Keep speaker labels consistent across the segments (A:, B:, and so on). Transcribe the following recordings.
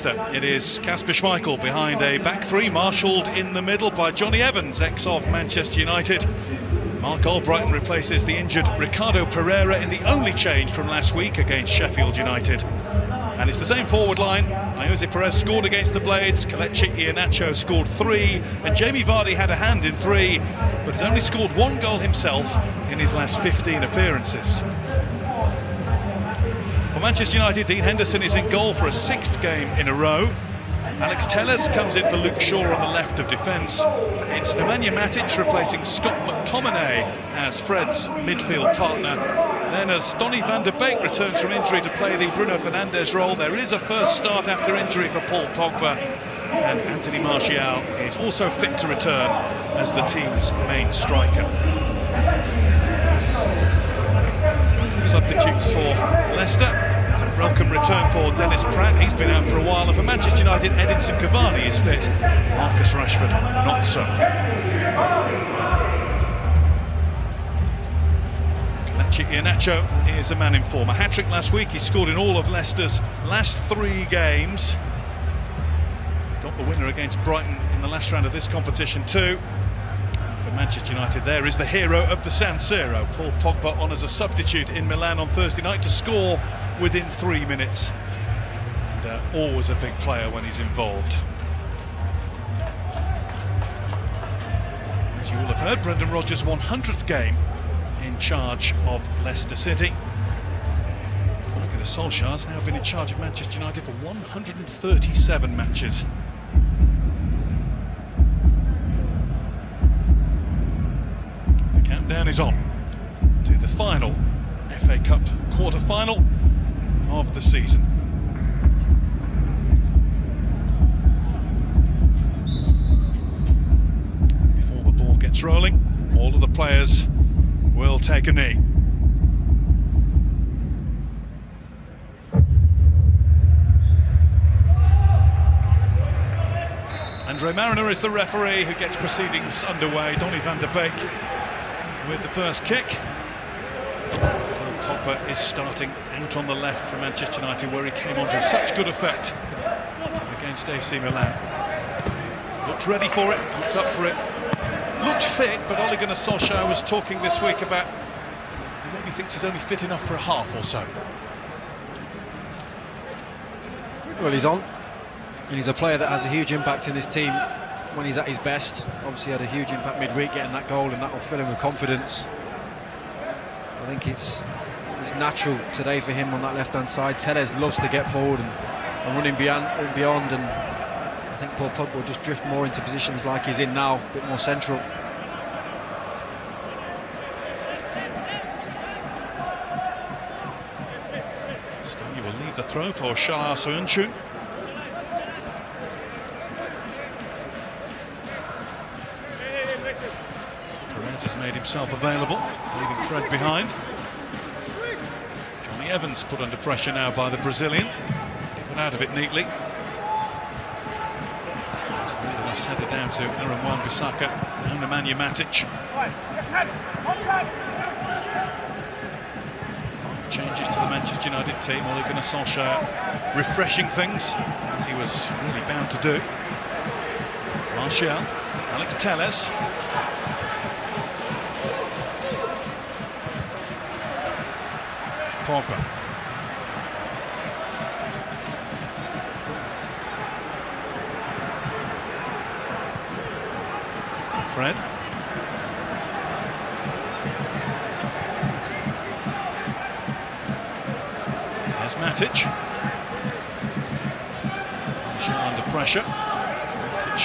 A: Leicester. It is Kasper Schmeichel behind a back three, marshalled in the middle by Johnny Evans, ex of Manchester United. Mark Albrighton replaces the injured Ricardo Pereira in the only change from last week against Sheffield United. And it's the same forward line. Jose Perez scored against the Blades, Kelechi Iheanacho scored 3, and Jamie Vardy had a hand in 3, but has only scored 1 goal himself in his last 15 appearances. For Manchester United, Dean Henderson is in goal for a 6th game in a row. Alex Telles comes in for Luke Shaw on the left of defence. It's Nemanja Matic replacing Scott McTominay as Fred's midfield partner. Then as Donny van de Beek returns from injury to play the Bruno Fernandes role, there is a first start after injury for Paul Pogba. And Anthony Martial is also fit to return as the team's main striker. Substitutes for Leicester. It's a welcome return for Dennis Pratt. He's been out for a while. And for Manchester United, Edinson Cavani is fit. Marcus Rashford not so. Kelechi Iheanacho is a man in form. A hat-trick last week. He scored in all of Leicester's last 3 games. Got the winner against Brighton in the last round of this competition too. For Manchester United, there is the hero of the San Siro. Paul Pogba on as a substitute in Milan on Thursday night to score within 3 minutes. And always a big player when he's involved. As you will have heard, Brendan Rodgers' 100th game in charge of Leicester City. Ole Gunnar Solskjaer's now been in charge of Manchester United for 137 matches. Countdown is on to the final FA Cup quarter-final of the season. Before the ball gets rolling, all of the players will take a knee. Andre Mariner is the referee who gets proceedings underway. Donny van de Beek with the first kick. Pogba is starting out on the left for Manchester United, where he came on to such good effect against AC Milan. Looked ready for it, looked up for it, looked fit, but Ole Gunnar Solskjaer was talking this week about he thinks he's only fit enough for a half or so.
B: Well, he's on, and he's a player that has a huge impact in this team when he's at his best. Obviously had a huge impact midweek getting that goal, and that will fill him with confidence. I think it's natural today for him on that left-hand side. Telles loves to get forward and running beyond, and I think Paul Pogba will just drift more into positions like he's in now, a bit more central.
A: Stanley will leave the throw for Shah Soyuncu. Perez has made himself available, leaving Fred behind. Johnny Evans put under pressure now by the Brazilian. He got out of it neatly. Lindelof's headed down to Aaron Wan-Bissaka. Now Nemanja Matic. 5 changes to the Manchester United team. Ole Gunnar Solskjaer refreshing things, as he was really bound to do. Martial, Alex Telles. Pogba. Fred. There's Matic. Martial under pressure. Matic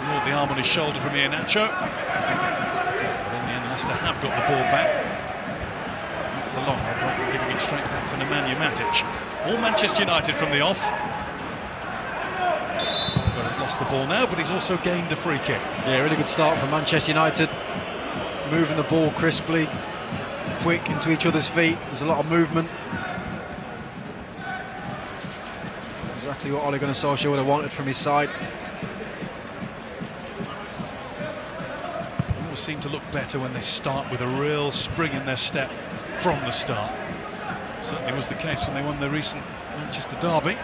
A: ignored the arm on his shoulder from Iheanacho. But in the end, Leicester have got the ball back. For long, they're giving it straight back to Nemanja Matic. All Manchester United from the off. Pogba has lost the ball now, but he's also gained a free kick.
B: Yeah, really good start for Manchester United. Moving the ball crisply, quick into each other's feet. There's a lot of movement. Exactly what Ole Gunnar Solskjaer would have wanted from his side.
A: They always seem to look better when they start with a real spring in their step from the start. Certainly was the case when they won the recent Manchester derby.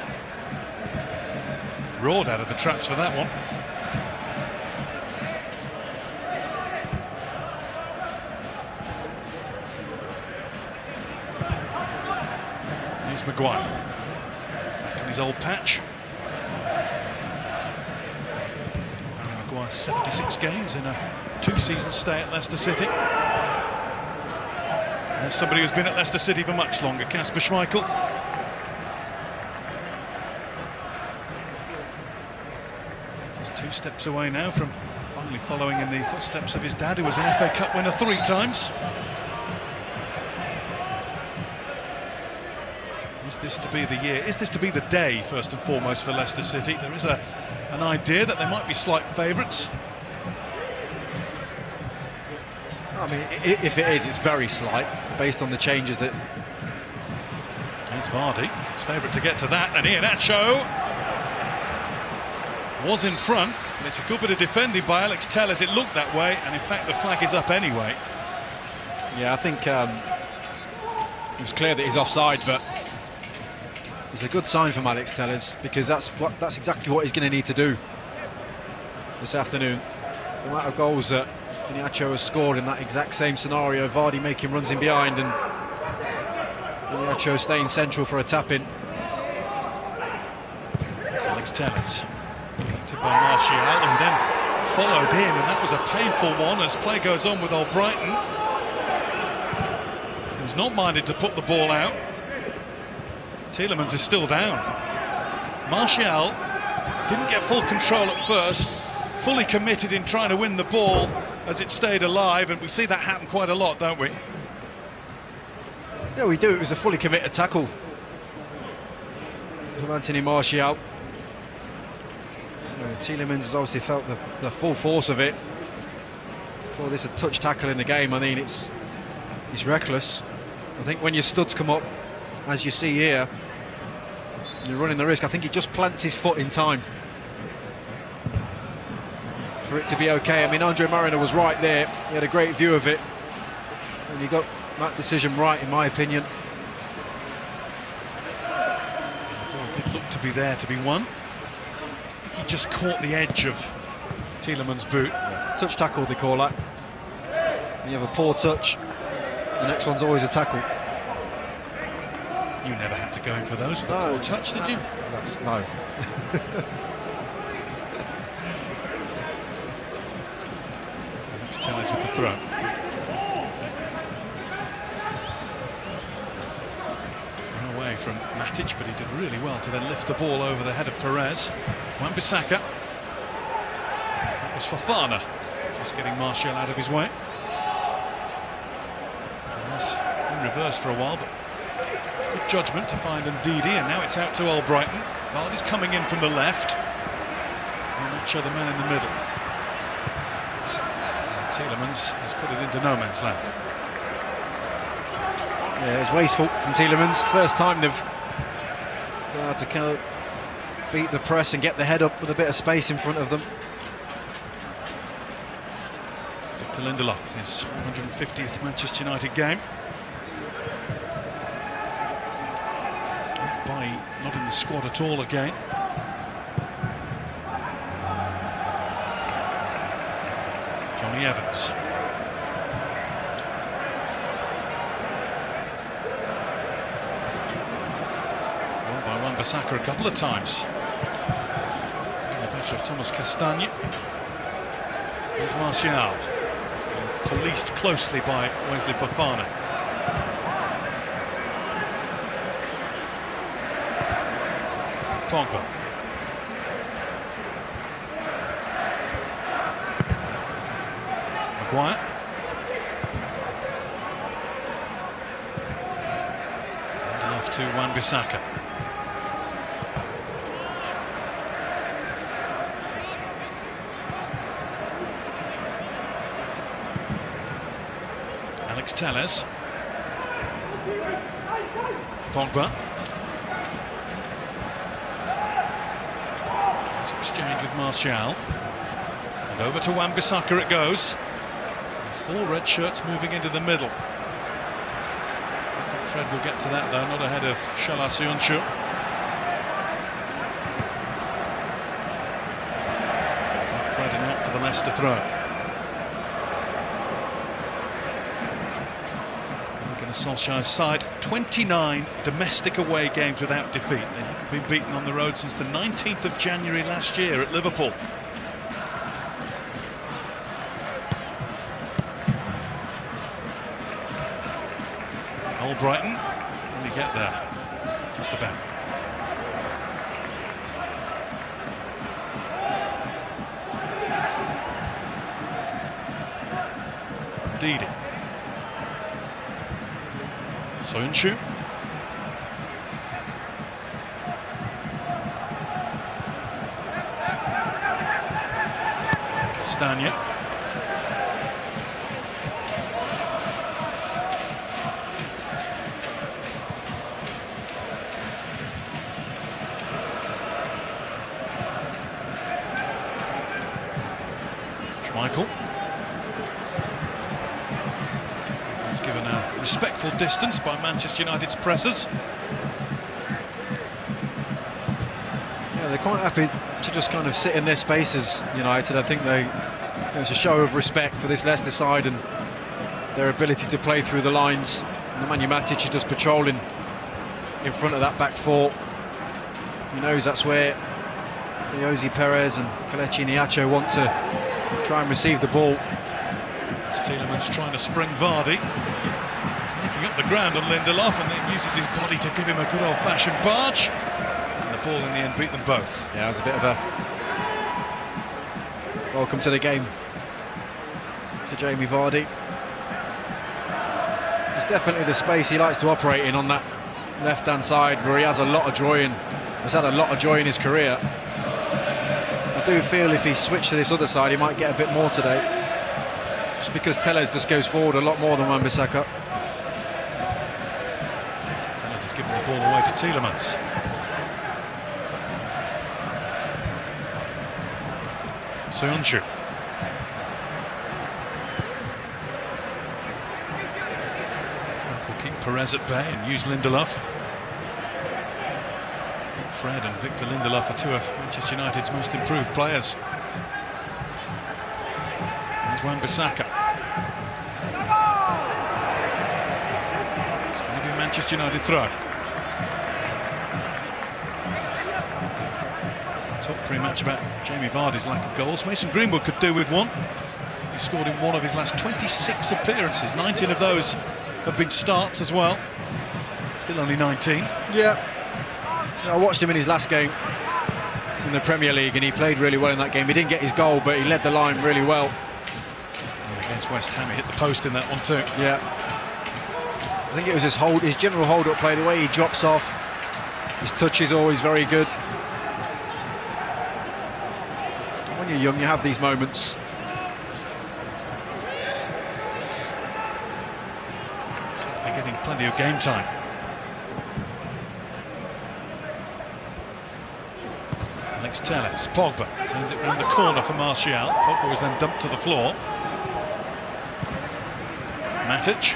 A: roared out of the traps for that one. Here's Maguire. Back in his old patch. Harry Maguire, 76 games in a 2-season stay at Leicester City. And somebody who's been at Leicester City for much longer, Kasper Schmeichel. He's 2 steps away now from finally following in the footsteps of his dad, who was an FA Cup winner 3 times. Is this to be the year? Is this to be the day, first and foremost, for Leicester City? There is an idea that they might be slight favourites.
B: I mean, if it is, it's very slight, based on the changes that...
A: Here's Vardy, his favourite to get to that, and Iheanacho was in front. And it's a good bit of defending by Alex Telles. It looked that way, and in fact the flag is up anyway.
B: Yeah, I think it was clear that he's offside, but it's a good sign from Alex Telles, because that's exactly what he's going to need to do this afternoon. The amount of goals that Iheanacho has scored in that exact same scenario, Vardy making runs in behind and Iheanacho staying central for a tap-in.
A: Alex Telles, connected by Martial, and then followed in, and that was a painful one as play goes on with Albrighton, who's not minded to put the ball out. Tielemans is still down. Martial didn't get full control at first, fully committed in trying to win the ball as it stayed alive, and we see that happen quite a lot, don't we?
B: Yeah, we do. It was a fully committed tackle from Anthony Martial. Tielemans has obviously felt the full force of it. Call this a touch tackle in the game. I mean, it's reckless. I think when your studs come up, as you see here, you're running the risk. I think he just plants his foot in time for it to be okay. I mean, Andre Mariner was right there. He had a great view of it, and he got that decision right, in my opinion.
A: Well, it looked to be there to be won. He just caught the edge of Tielemans' boot.
B: Yeah. Touch tackle, they call that. When you have a poor touch, the next one's always a tackle.
A: You never had to go in for those with a poor touch, did you?
B: No.
A: Alex Telles with the throw. Run away from Matic, but he did really well to then lift the ball over the head of Perez. Wan-Bissaka. That was Fofana, just getting Martial out of his way. Perez in reverse for a while, but good judgment to find Ndidi, and now it's out to Albrighton. Vardy's coming in from the left. Iheanacho, the man in the middle. And Tielemans has put it into no man's land.
B: Yeah, it's wasteful from Tielemans. First time they've been able to kind of beat the press and get the head up with a bit of space in front of them.
A: Victor Lindelof, his 150th Manchester United game. Not in the squad at all again. Johnny Evans. Won by Wan-Bissaka a couple of times. The better of Thomas Castagne. Here's Martial. Policed closely by Wesley Fofana. Pogba. Maguire. And off to Wan-Bissaka. Alex Telles. Pogba. Exchange with Martial, and over to Wan-Bissaka it goes. 4 red shirts moving into the middle. I think Fred will get to that though, not ahead of Shala Soyuncu. the Leicester throw. Solskjaer's side, 29 domestic away games without defeat. They haven't been beaten on the road since the 19th of January last year at Liverpool. Brighton, will he get there? Just about. Didi. Soyuncu. Castagna. Schmeichel. He's given a respectful distance by Manchester United's pressers.
B: Yeah, they're quite happy to just kind of sit in their spaces, United. I think it's a show of respect for this Leicester side and their ability to play through the lines. Nemanja Matic is just patrolling in front of that back four. He knows that's where Jose Perez and Kelechi Iheanacho want to try and receive the ball.
A: It's Tielemans trying to spring Vardy. He's making up the ground on Lindelof and then uses his body to give him a good old-fashioned barge. And the ball in the end beat them both.
B: Yeah, it was a bit of a welcome to the game for Jamie Vardy. It's definitely the space he likes to operate in on that left-hand side, where he has a lot of joy and has had a lot of joy in his career. I do feel if he switched to this other side, he might get a bit more today. Just because Telles just goes forward a lot more than Wan-Bissaka.
A: Telles has given the ball away to Tielemans. Soyuncu. Will keep Perez at bay and use Lindelof. Fred and Victor Lindelof are two of Manchester United's most improved players. There's Wan-Bissaka. It's going to be a Manchester United throw. Talked pre-match about Jamie Vardy's lack of goals. Mason Greenwood could do with one. He scored in one of his last 26 appearances. 19 of those have been starts as well. Still only 19.
B: Yeah. I watched him in his last game in the Premier League and he played really well in that game. He didn't get his goal, but he led the line really well.
A: And against West Ham, he hit the post in that one too.
B: Yeah. I think it was his general hold-up play, the way he drops off. His touch is always very good. When you're young, you have these moments.
A: Certainly getting plenty of game time. Telles, Pogba turns it round the corner for Martial. Pogba was then dumped to the floor. Matic.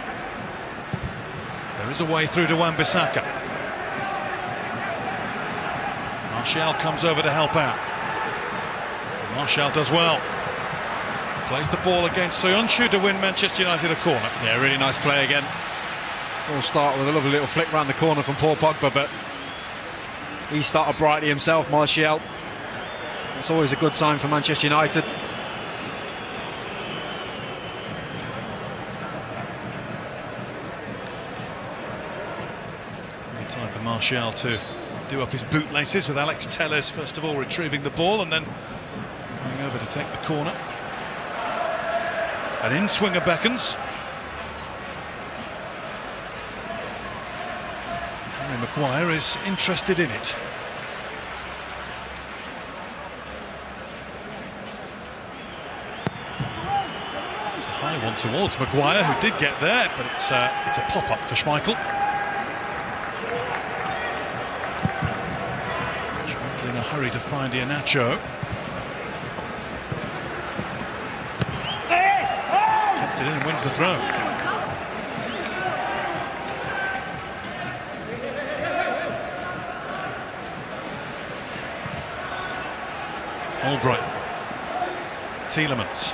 A: There is a way through to Wan-Bissaka. Martial comes over to help out. Martial does well. Plays the ball against Soyuncu to win Manchester United a corner.
B: Yeah, really nice play again. We'll start with a lovely little flick round the corner from Paul Pogba, but he started brightly himself, Martial. It's always a good sign for Manchester United.
A: Time for Martial to do up his bootlaces with Alex Telles first of all retrieving the ball and then going over to take the corner. An in-swinger beckons. Harry Maguire is interested in it. It's a high one towards Maguire, who did get there, but it's a pop-up for Schmeichel. Schmeichel in a hurry to find Iheanacho. Kept it in and wins the throw. Albright. Tielemans.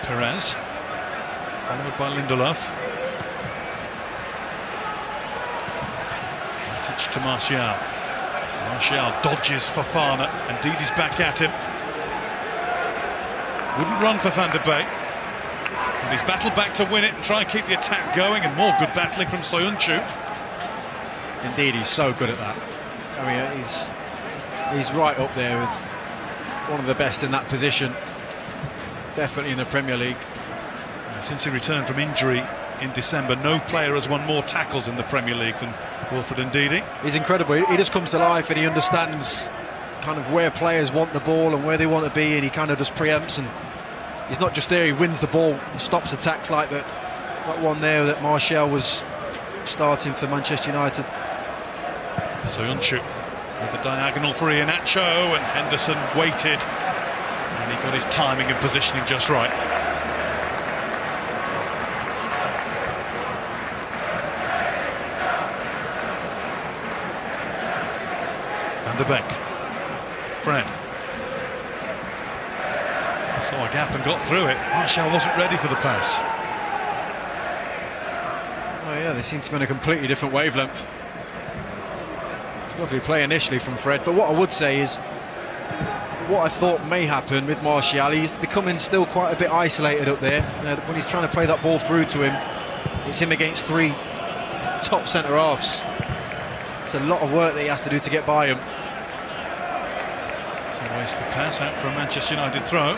A: Perez, followed by Lindelof. Touch to Martial. Martial dodges Fofana, indeed he's back at him. Wouldn't run for Van der Beek. And he's battled back to win it and try and keep the attack going, and more good battling from Soyuncu.
B: Indeed, he's so good at that. I mean, he's right up there with one of the best in that position. Definitely in the Premier League.
A: Since he returned from injury in December, no player has won more tackles in the Premier League than Wilfred Ndidi.
B: He's incredible. He just comes to life and he understands kind of where players want the ball and where they want to be, and he kind of just preempts, and he's not just there, he wins the ball, stops attacks like that one there that Martial was starting for Manchester United.
A: Soyuncu with the diagonal for Iheanacho, and Henderson waited, and he got his timing and positioning just right. Van der Beek. Fred. Saw a gap and got through it. Martial wasn't ready for the pass.
B: Oh yeah, they seem to be on a completely different wavelength. It's lovely play initially from Fred, but what I would say is what I thought may happen with Martial, he's becoming still quite a bit isolated up there. When he's trying to play that ball through to him, it's him against three top centre-halves. It's a lot of work that he has to do to get by him.
A: It's a wasteful pass out for a Manchester United throw.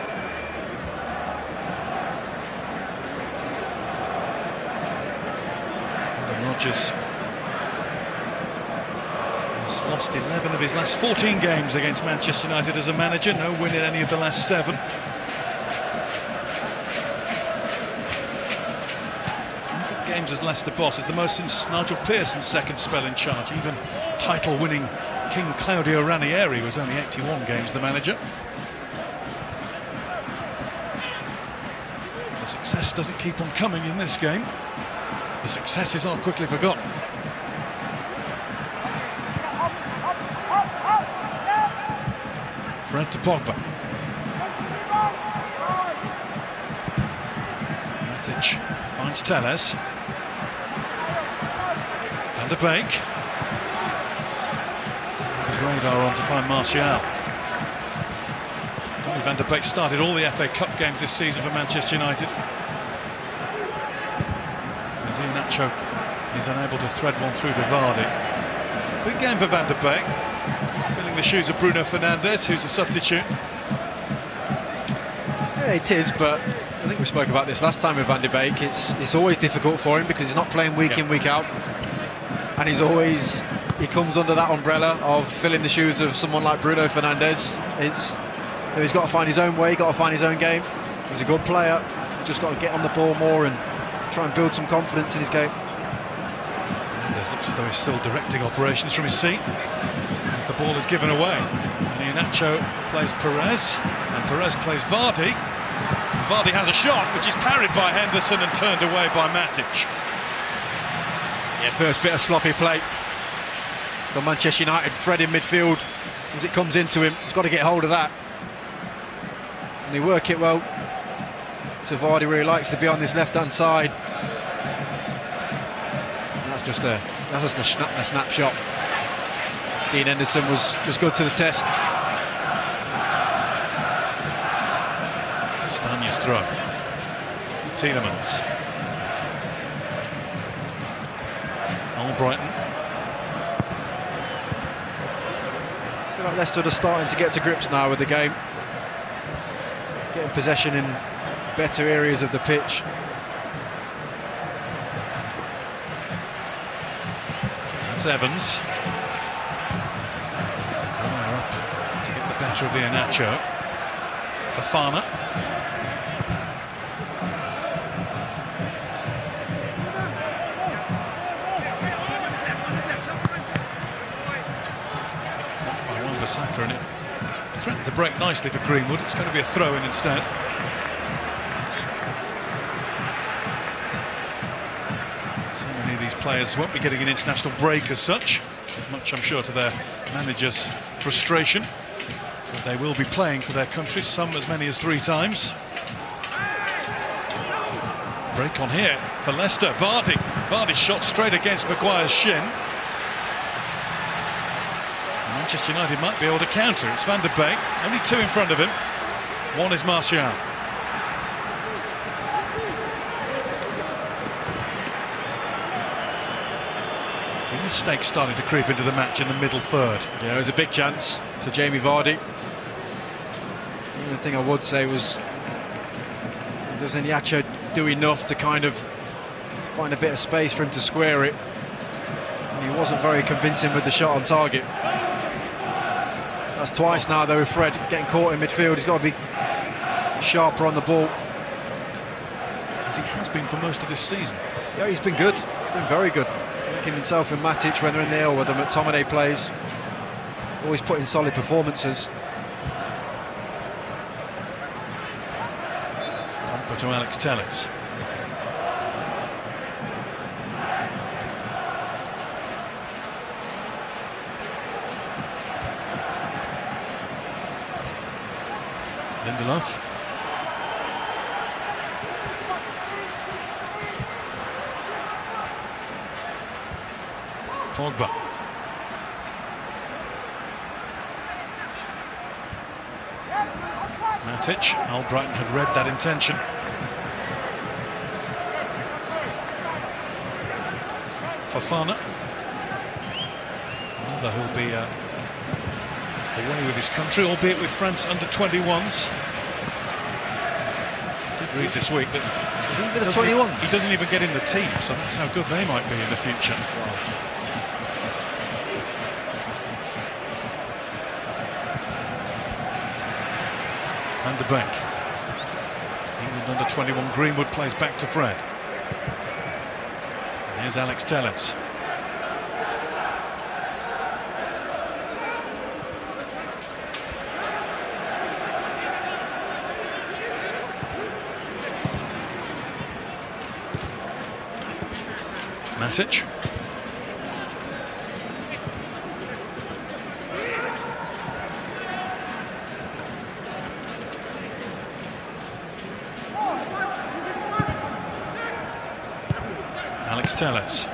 A: Rodgers has lost 11 of his last 14 games against Manchester United as a manager, no win in any of the last 7. Games as Leicester boss is the most since Nigel Pearson's second spell in charge. Even title-winning King Claudio Ranieri was only 81 games the manager. The success doesn't keep on coming in this game. The successes are quickly forgotten. Fred to Pogba. Matic finds Telles. Van der Beek. His radar on to find Martial. Van der Beek started all the FA Cup games this season for Manchester United. As Iheanacho is unable to thread one through to Vardy. Big game for Van der Beek, filling the shoes of Bruno Fernandes, who's a substitute.
B: Yeah, it is, but I think we spoke about this last time with Van der Beek. It's always difficult for him because he's not playing week in, week out, and he comes under that umbrella of filling the shoes of someone like Bruno Fernandes. He's got to find his own way, got to find his own game. He's a good player. He's just got to get on the ball more and try and build some confidence in his game.
A: Fernandes looks as though he's still directing operations from his seat as the ball is given away. And Iheanacho plays Perez, and Perez plays Vardy. Vardy has a shot, which is parried by Henderson and turned away by Matic.
B: Yeah, first bit of sloppy play for Manchester United. Fred in midfield, as it comes into him, he's got to get hold of that. And they work it well to Vardy, where he likes to be on this left-hand side. And that's just a snapshot. Dean Henderson was good to the test.
A: Stanya's throw. Tielemans. Brighton.
B: I feel like Leicester are starting to get to grips now with the game, getting possession in better areas of the pitch.
A: That's Evans. Up to get the better of Iheanacho. Fofana. And it threatened to break nicely for Greenwood. It's going to be a throw-in instead. So Many of these players won't be getting an international break as such, much I'm sure to their manager's frustration. But they will be playing for their countries, some as many as 3 times. Break on here for Leicester. Vardy's shot straight against Maguire's shin. Manchester United might be able to counter. It's Van der Beek, only 2 in front of him. 1 is Martial. Mistakes starting to creep into the match in the middle third.
B: Yeah, it was a big chance for Jamie Vardy. The only thing I would say was, does Iheanacho do enough to kind of find a bit of space for him to square it? And he wasn't very convincing with the shot on target. That's twice now though with Fred getting caught in midfield. He's got to be sharper on the ball,
A: as he has been for most of this season.
B: Yeah, he's been good. He's been very good. Linking himself and Matic when they're in there, or whether McTominay plays. Always putting solid performances.
A: Pogba to Alex Telles. Lindelof. Pogba. Matic. Albrighton had read that intention. Fofana. Another who'll be away with his country, albeit with France under 21s. Did read this week that he doesn't even get in the team, so that's how good they might be in the future. Van der Beek. England under 21. Greenwood plays back to Fred. And here's Alex Telles. Matic. Alex Telles.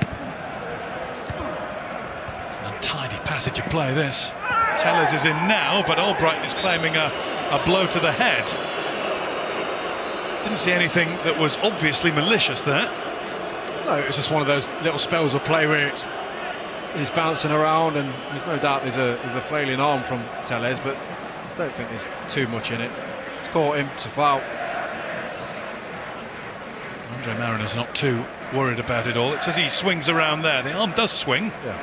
A: It's an untidy passage of play, this. Telles is in now, but Albrighton is claiming a blow to the head. Didn't see anything that was obviously malicious there.
B: No, it was just one of those little spells of play where he's bouncing around, and there's no doubt there's a flailing arm from Telles, but I don't think there's too much in it. It's caught him, it's a foul.
A: Andre Mariner's not too worried about it all. It's as he swings around there. The arm does swing.
B: Yeah.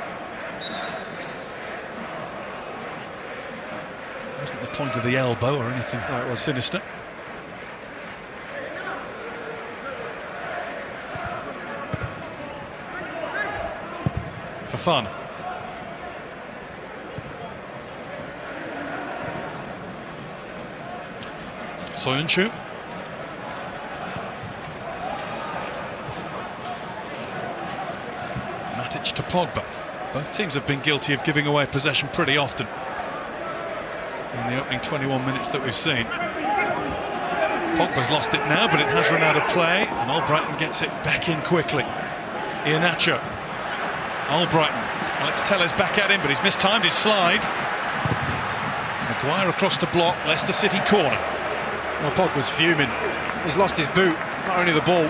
A: Wasn't the point of the elbow or anything sinister. Fofana. Soyuncu. Matic to Pogba. Both teams have been guilty of giving away possession pretty often in the opening 21 minutes that we've seen. Pogba's lost it now, but it has run out of play, and Albrighton gets it back in quickly. Iheanacho. Albrighton. Alex Telles back at him, but he's mistimed his slide. Maguire across to block. Leicester City corner.
B: Well, Pogba's fuming. He's lost his boot, not only the ball.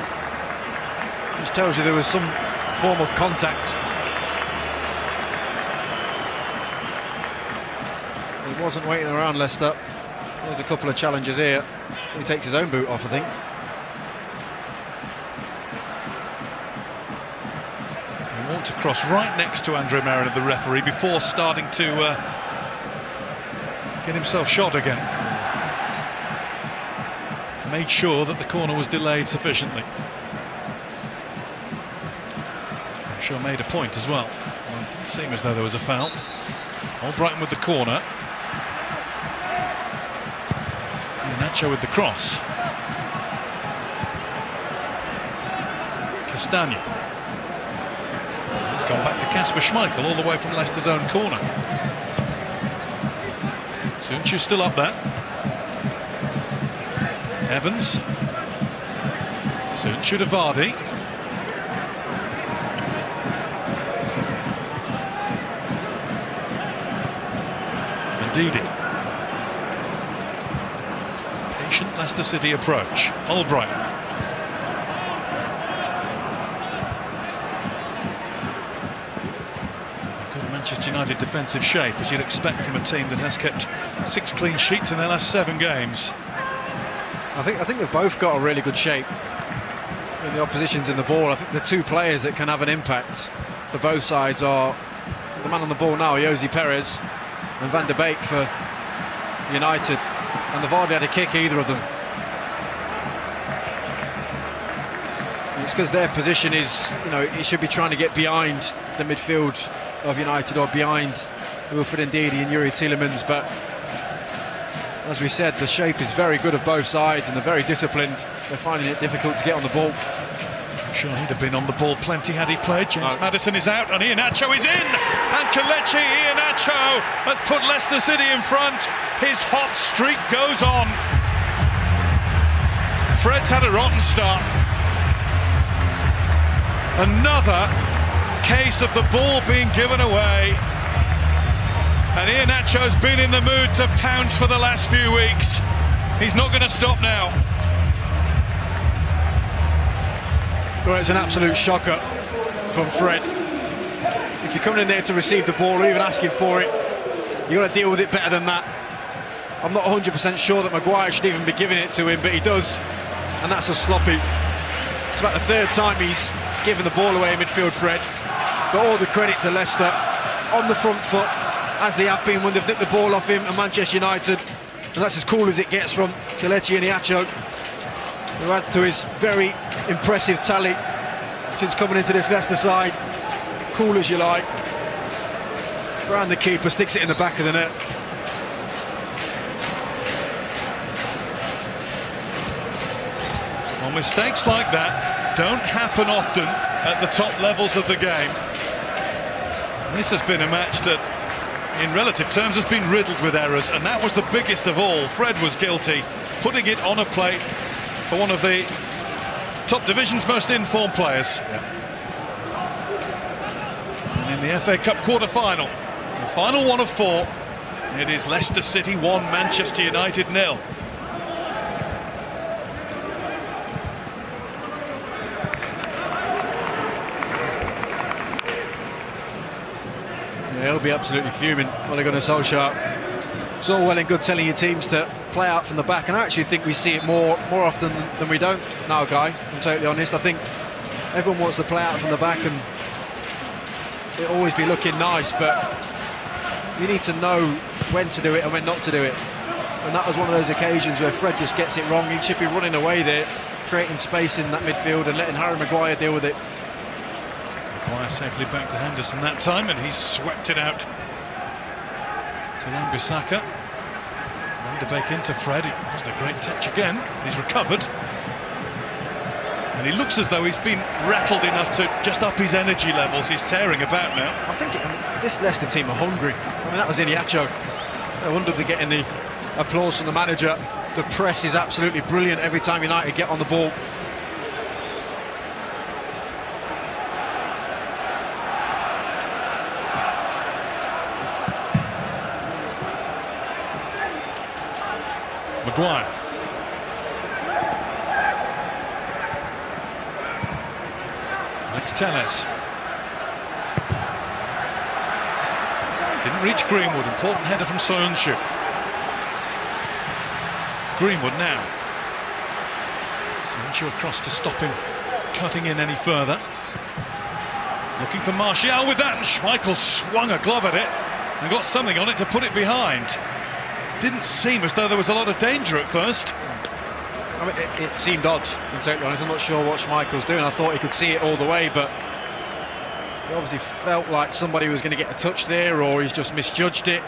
B: Which tells you there was some form of contact. He wasn't waiting around, Leicester. There's a couple of challenges here. He takes his own boot off, I think.
A: He walked across right next to Andre Mariner, the referee, before starting to get himself shot again. Made sure that the corner was delayed sufficiently. I'm sure made a point as well. It didn't seem as though there was a foul. Albrighton with the corner. Nacho with the cross. Castagna. Kasper Schmeichel all the way from Leicester's own corner. Soonchu's still up there. Evans. Soonchu to Vardy. Ndidi. Patient Leicester City approach. Albright. Good Manchester United defensive shape, as you'd expect from a team that has kept 6 clean sheets in their last 7 games.
B: I think they've both got a really good shape. When the opposition's in the ball, I think the 2 players that can have an impact for both sides are the man on the ball now, Jose Perez, and Van der Beek for United, and they've hardly had a kick, either of them. And it's because their position is, you know, he should be trying to get behind the midfield of United, or behind Wilfred Ndidi and Yuri Tielemans, but as we said, the shape is very good of both sides and they're very disciplined. They're finding it difficult to get on the ball.
A: I'm sure he'd have been on the ball plenty had he played. James Maddison is out and Iheanacho is in, and Kelechi Iheanacho has put Leicester City in front. His hot streak goes on. Fred's had a rotten start. Another case of the ball being given away, and Iheanacho's been in the mood to pounce for the last few weeks. He's not going to stop now.
B: Well, it's an absolute shocker from Fred. If you're coming in there to receive the ball or even asking for it, you've got to deal with it better than that. I'm not 100% sure that Maguire should even be giving it to him, but he does, and that's a sloppy. It's about the 3rd time he's given the ball away in midfield, Fred. But all the credit to Leicester, on the front foot, as they have been when they've nipped the ball off him and Manchester United, and that's as cool as it gets from Kelechi Iheanacho, who adds to his very impressive tally since coming into this Leicester side. Cool as you like. Around the keeper, sticks it in the back of the net.
A: Well, mistakes like that don't happen often at the top levels of the game. This has been a match that, in relative terms, has been riddled with errors, and that was the biggest of all. Fred was guilty, putting it on a plate for one of the top division's most informed players. And in the FA Cup quarter-final, the final one of 4, it is Leicester City 1, Manchester United 0.
B: He'll be absolutely fuming. Ole Gunnar Solskjaer. It's all well and good telling your teams to play out from the back, and I actually think we see it more often than we don't now, Guy. I'm totally honest. I think everyone wants to play out from the back and it'll always be looking nice, but you need to know when to do it and when not to do it. And that was one of those occasions where Fred just gets it wrong. He should be running away there, creating space in that midfield and letting Harry Maguire deal with it.
A: Maguire safely back to Henderson that time, and he's swept it out to Wan-Bissaka. Van der Beek into Fred. Just a great touch again. He's recovered, and he looks as though he's been rattled enough to just up his energy levels. He's tearing about now.
B: I think this Leicester team are hungry. I mean, that was Iheanacho. I wonder if they're getting the applause from the manager. The press is absolutely brilliant every time United get on the ball.
A: Maguire. Alex Telles. Didn't reach Greenwood. Important header from Soyuncu. Greenwood now. Soyuncu across to stop him cutting in any further. Looking for Martial with that, and Schmeichel swung a glove at it and got something on it to put it behind. Didn't seem as though there was a lot of danger at first.
B: I mean, it seemed odd, to be totally honest. I'm not sure what Schmeichel's doing. I thought he could see it all the way, but he obviously felt like somebody was going to get a touch there, or he's just misjudged it.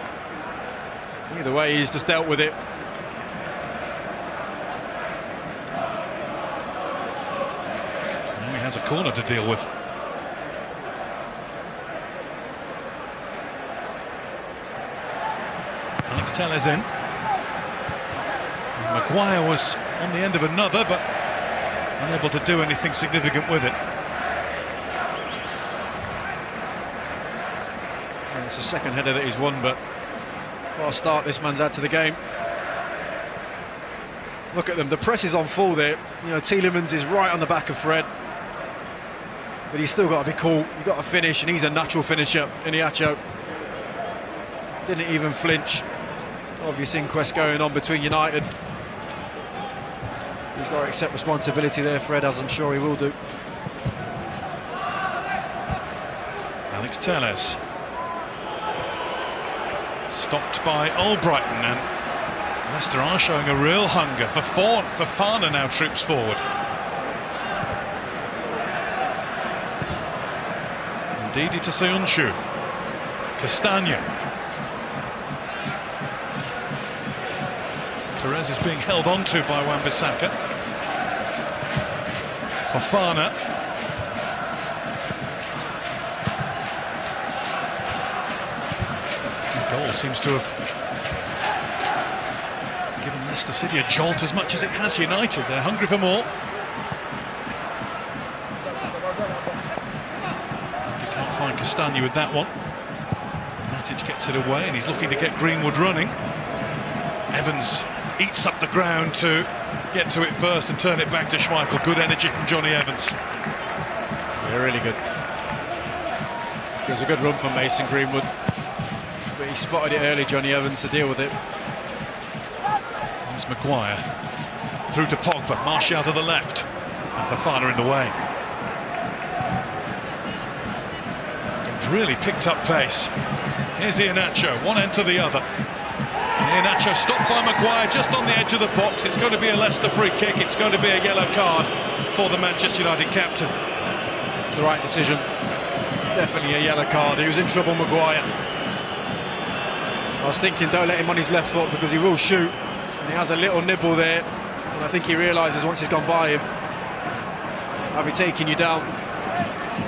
B: Either way, he's just dealt with it.
A: Now he has a corner to deal with. Tellez in. And Maguire was on the end of another, but unable to do anything significant with it.
B: And it's the second header that he's won, but what a start this man's had to the game. Look at them, the press is on full there. You know, Tielemans is right on the back of Fred, but he's still got to be cool. You've got to finish, and he's a natural finisher. Iheanacho didn't even flinch. Obvious inquest going on between United. He's got to accept responsibility there, Fred, as I'm sure he will do.
A: Alex Tellez stopped by Albrighton, and Leicester are showing a real hunger for Fofana now troops forward. Ndidi to Seunchu. Castagna. Perez is being held onto by Wan-Bissaka. Fofana. The goal seems to have given Leicester City a jolt as much as it has United. They're hungry for more. You can't find Castagna with that one. Matic gets it away, and he's looking to get Greenwood running. Evans eats up the ground to get to it first and turn it back to Schmeichel. Good energy from Johnny Evans.
B: Yeah, really good. It was a good run from Mason Greenwood, but he spotted it early, Johnny Evans, to deal with it.
A: There's Maguire. Through to Pogba. Martial to the left. And Fofana in the way. It's really picked up pace. Here's Iheanacho, one end to the other. Iheanacho stopped by Maguire just on the edge of the box. It's going to be a Leicester free kick. It's going to be a yellow card for the Manchester United captain.
B: It's the right decision. Definitely a yellow card. He was in trouble, Maguire. I was thinking, don't let him on his left foot because he will shoot. And he has a little nibble there. And I think he realises once he's gone by him, I'll be taking you down.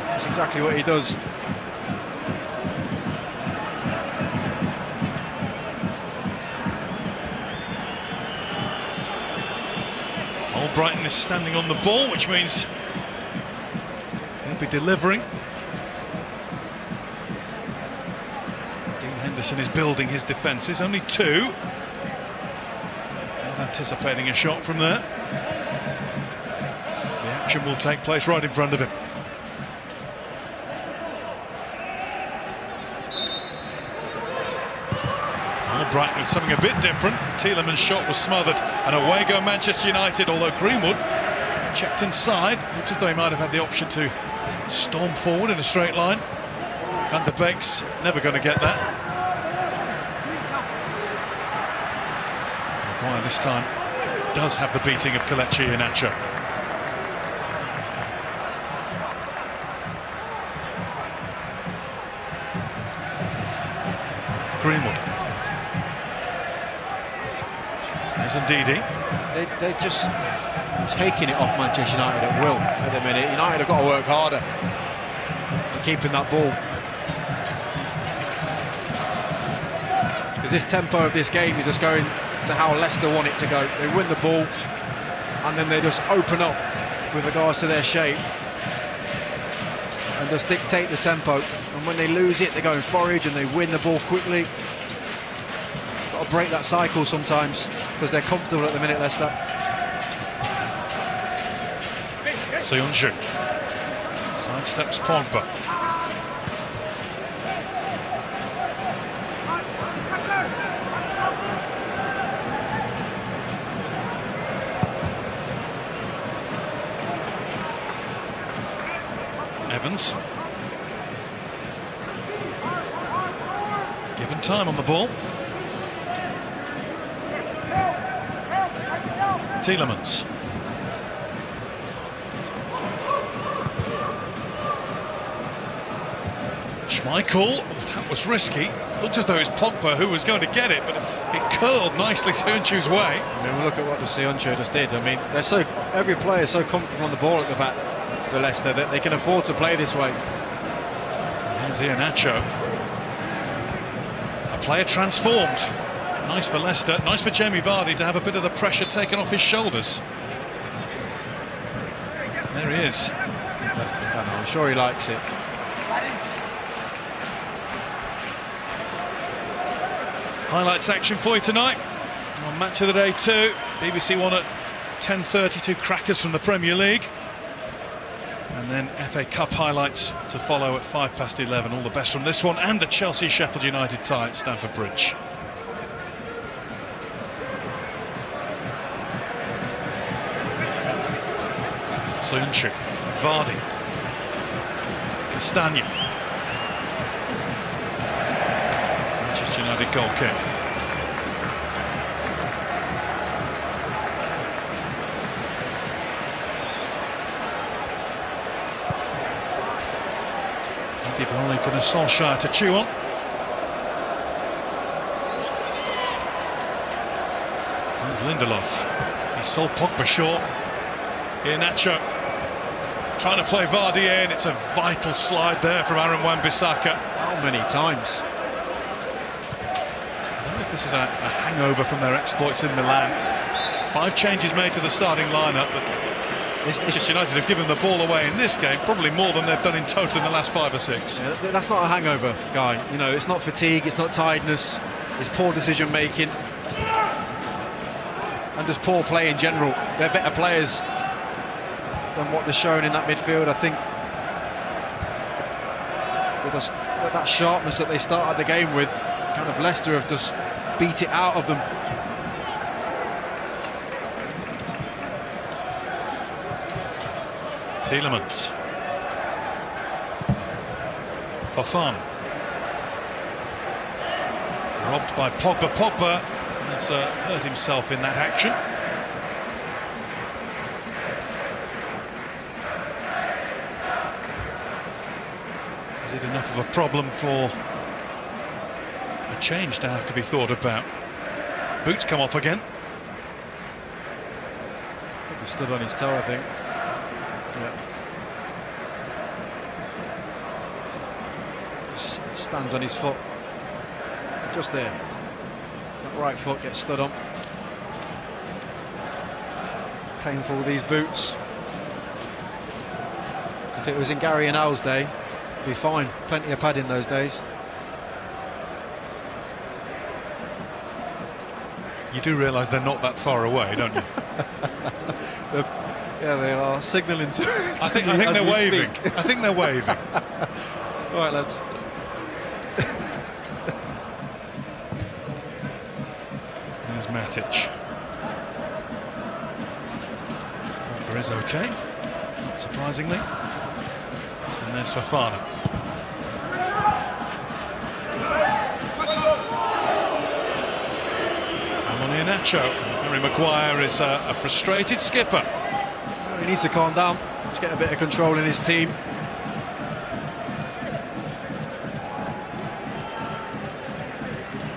B: That's exactly what he does.
A: Albrighton is standing on the ball, which means he'll be delivering. Dean Henderson is building his defences, only two. And anticipating a shot from there. The action will take place right in front of him. Albrighton with something a bit different. Tielemans' shot was smothered, and away go Manchester United, although Greenwood checked inside. Looked as though he might have had the option to storm forward in a straight line. Van der Beek's never going to get that. Maguire this time does have the beating of Kelechi Iheanacho. Greenwood. There's Ndidi.
B: They're just taking it off Manchester United at will at the minute. United have got to work harder for keeping that ball. Because this tempo of this game is just going to how Leicester want it to go. They win the ball and then they just open up with regards to their shape and just dictate the tempo. And when they lose it, they go and forage and they win the ball quickly. Got to break that cycle sometimes because they're comfortable at the minute, Leicester.
A: Seunchu sidesteps Pogba. Evans. Given time on the ball. Tielemans. Schmeichel, that was risky. Looked as though it was Pogba who was going to get it, but it curled nicely Seunchu's way.
B: I mean, look at what the Seunchu just did. I mean, every player is so comfortable on the ball at the back for Leicester that they can afford to play this way.
A: Here's Iheanacho. A player transformed. Nice for Leicester, nice for Jamie Vardy to have a bit of the pressure taken off his shoulders. There he is.
B: I'm sure he likes it.
A: Highlights action for you tonight on Match of the Day 2. BBC One at 10:32, crackers from the Premier League. And then FA Cup highlights to follow at 11:05. All the best from this one and the Chelsea-Sheffield United tie at Stamford Bridge. Soyuncu, Vardy, Castagna. Manchester United goal kick. Deep only for the Solskjaer to chew on. There's Lindelof. He sold Pogba short. Here Nacho trying to play Vardy in. It's a vital slide there from Aaron Wan-Bissaka.
B: How many times?
A: I don't know if this is a hangover from their exploits in Milan. 5 changes made to the starting lineup, but Manchester United have given the ball away in this game, probably more than they've done in total in the last 5 or 6.
B: Yeah, that's not a hangover, Guy. You know, it's not fatigue, it's not tiredness, it's poor decision making, and just poor play in general. They're better players than what they're showing in that midfield. I think with that sharpness that they started the game with, kind of Leicester have just beat it out of them.
A: Tielemans. Fofana. Robbed by Pogba. Pogba has hurt himself in that action. Is it enough of a problem for a change to have to be thought about? Boots come off again.
B: He stood on his toe, I think. Yeah. Stands on his foot. Just there. That right foot gets stood on. Painful, these boots. If it was in Gary and Al's day, it'd be fine. Plenty of padding those days.
A: You do realise they're not that far away, don't you?
B: Yeah, they are signalling to.
A: I think they're waving. I think they're waving.
B: All right, lads.
A: There's Matic. Pogba is okay, not surprisingly. And there's Fofana. Come on here, Nacho. Harry Maguire is a frustrated skipper.
B: He needs to calm down. Let's get a bit of control in his team.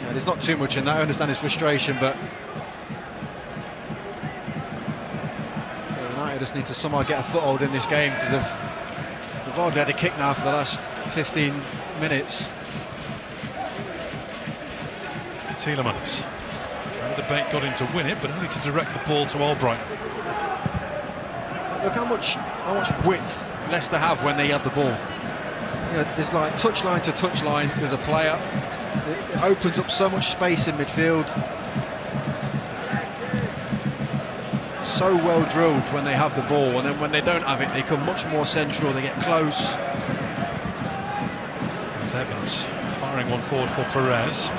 B: Yeah, there's not too much in that. I understand his frustration, but United just need to somehow get a foothold in this game, because they've hardly had a kick now for the last 15 minutes.
A: Tielemans. And the bait got in to win it, but only to direct the ball to Albright.
B: Look how much width Leicester have when they have the ball. You know, there's like touchline to touchline. There's a player. It opens up so much space in midfield. So well drilled when they have the ball, and then when they don't have it, they come much more central. They get close.
A: There's Evans firing one forward for Perez.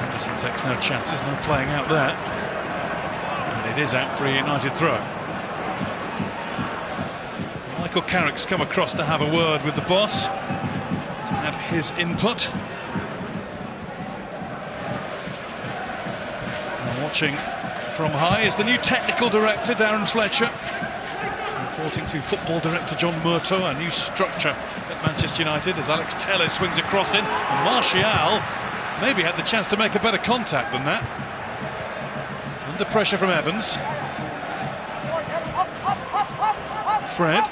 A: Henderson takes no chances, no playing out there. It is out for a United throw. Michael Carrick's come across to have a word with the boss, to add his input. And watching from high is the new technical director, Darren Fletcher, reporting to football director John Murto. A new structure at Manchester United as Alex Telles swings across in, and Martial maybe had the chance to make a better contact than that. Under pressure from Evans. Fred.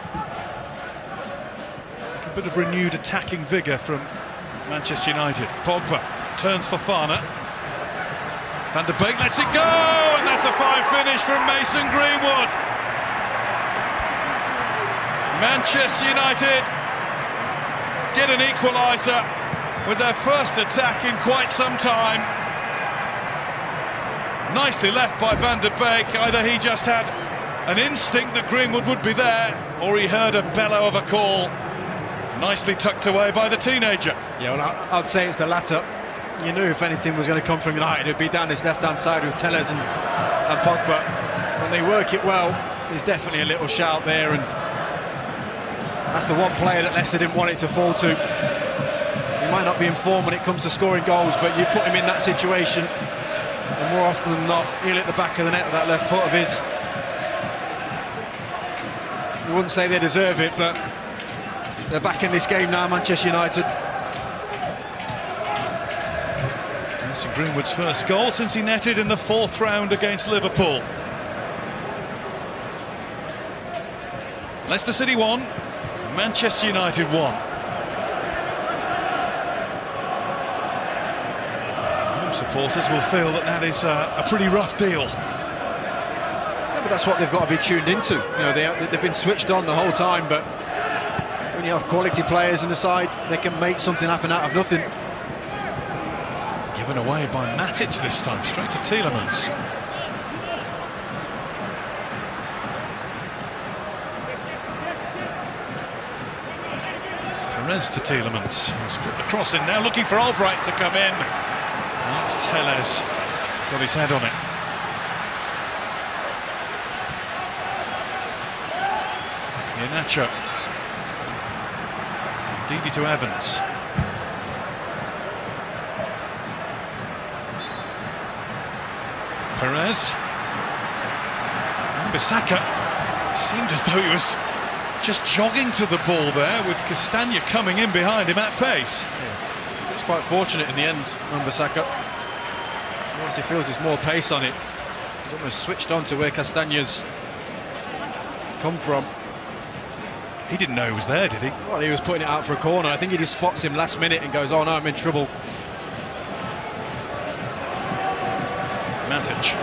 A: A bit of renewed attacking vigour from Manchester United. Pogba turns for Fana. Van der Beek lets it go, and that's a fine finish from Mason Greenwood. Manchester United get an equaliser with their first attack in quite some time. Nicely left by Van der Beek. Either he just had an instinct that Greenwood would be there, or he heard a bellow of a call. Nicely tucked away by the teenager.
B: Yeah, well, I'd say it's the latter. You knew if anything was going to come from United, it would be down this left-hand side with Telles and Pogba. When they work it well, there's definitely a little shout there, and that's the one player that Leicester didn't want it to fall to. He might not be in form when it comes to scoring goals, but you put him in that situation, and more often than not, he'll hit the back of the net with that left foot of his. You wouldn't say they deserve it, but they're back in this game now, Manchester United.
A: Mason Greenwood's first goal since he netted in the 4th round against Liverpool. Leicester City 1, Manchester United 1. Home supporters will feel that that is a pretty rough deal.
B: Yeah, but that's what they've got to be tuned into. You know, they've been switched on the whole time, but when you have quality players in the side, they can make something happen out of nothing.
A: Given away by Matic this time, straight to Tielemans. Perez to Tielemans, who's put the cross in now, looking for Albright to come in. And that's Telles, got his head on it. Iheanacho. Didi to Evans. Perez. Bissaka seemed as though he was just jogging to the ball there, with Castagna coming in behind him at pace.
B: Yeah. It's quite fortunate in the end, Bissaka. He obviously feels there's more pace on it. He's almost switched on to where Castagna's come from.
A: He didn't know he was there, did he?
B: Well, he was putting it out for a corner. I think he just spots him last minute and goes, oh no, I'm in trouble.
A: Matic.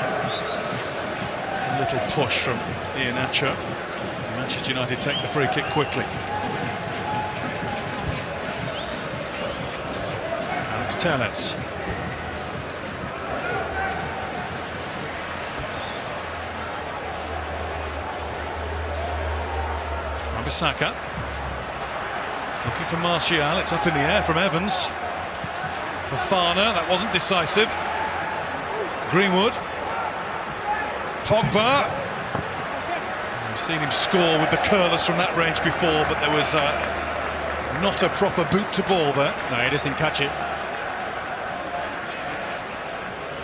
A: A little push from Iheanacho. Manchester United take the free kick quickly. Alex Telles. Bissaka. Looking for Martial. It's up in the air from Evans. Fofana, that wasn't decisive. Greenwood. Pogba. We've seen him score with the curlers from that range before, but there was not a proper boot to ball there.
B: No, he just didn't catch it.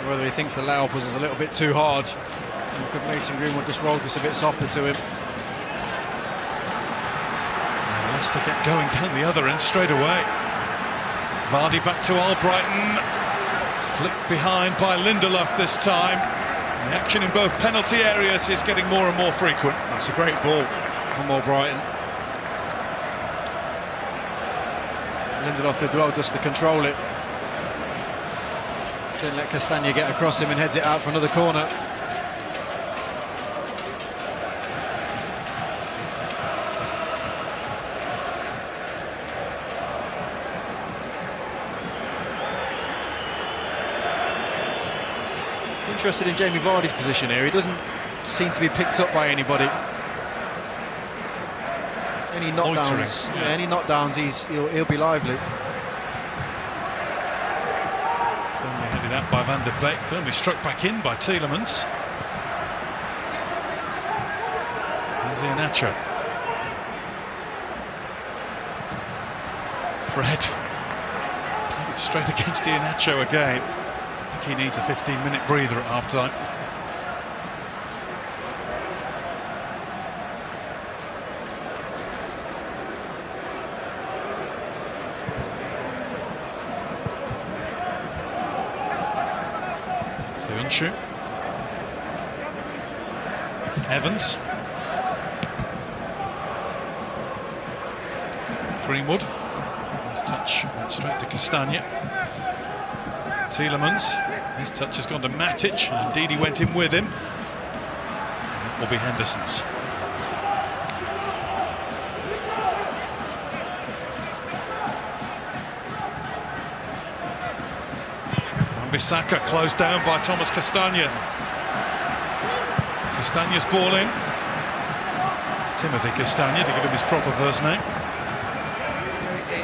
B: Whether he thinks the layoff was a little bit too hard, and could Mason Greenwood just roll this a bit softer to him.
A: To get going down the other end straight away. Vardy back to Albrighton. Flicked behind by Lindelof this time. The action in both penalty areas is getting more and more frequent.
B: That's a great ball from Albrighton. Lindelof did well just to control it. Didn't let Castagna get across him and heads it out for another corner. Interested in Jamie Vardy's position here. He doesn't seem to be picked up by anybody. Any knockdowns? Yeah, any knockdowns, he'll be lively.
A: Firmly headed up by Van der Beek. Firmly struck back in by Tielemans. There's Iheanacho. Fred played it straight against Iheanacho again. He needs a 15-minute breather at half-time. So Inchu. Evans. Greenwood. His touch went straight to Castagna. Tielemans, his touch has gone to Matic, and indeed he went in with him. And it will be Henderson's. Wan-Bissaka closed down by Thomas Castagna. Castagna's ball in. Timothy Castagna, to give him his proper first name.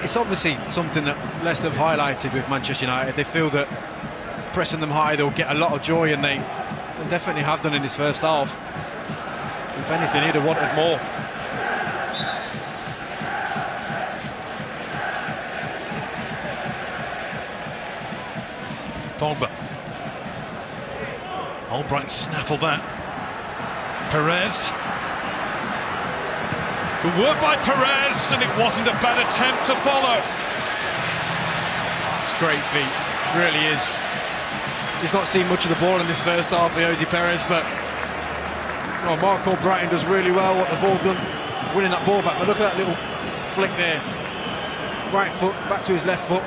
B: It's obviously something that Leicester have highlighted with Manchester United. They feel that pressing them high, they'll get a lot of joy, and they definitely have done in this first half. If anything, he'd have wanted more.
A: Pogba. Albright snaffled that. Perez. Good work by Perez, and it wasn't a bad attempt to follow.
B: It's great feat, really is. He's not seen much of the ball in this first half, Jose Perez, but Marco Brighton does really well what they've all done, winning that ball back. But look at that little flick there. Right foot, back to his left foot.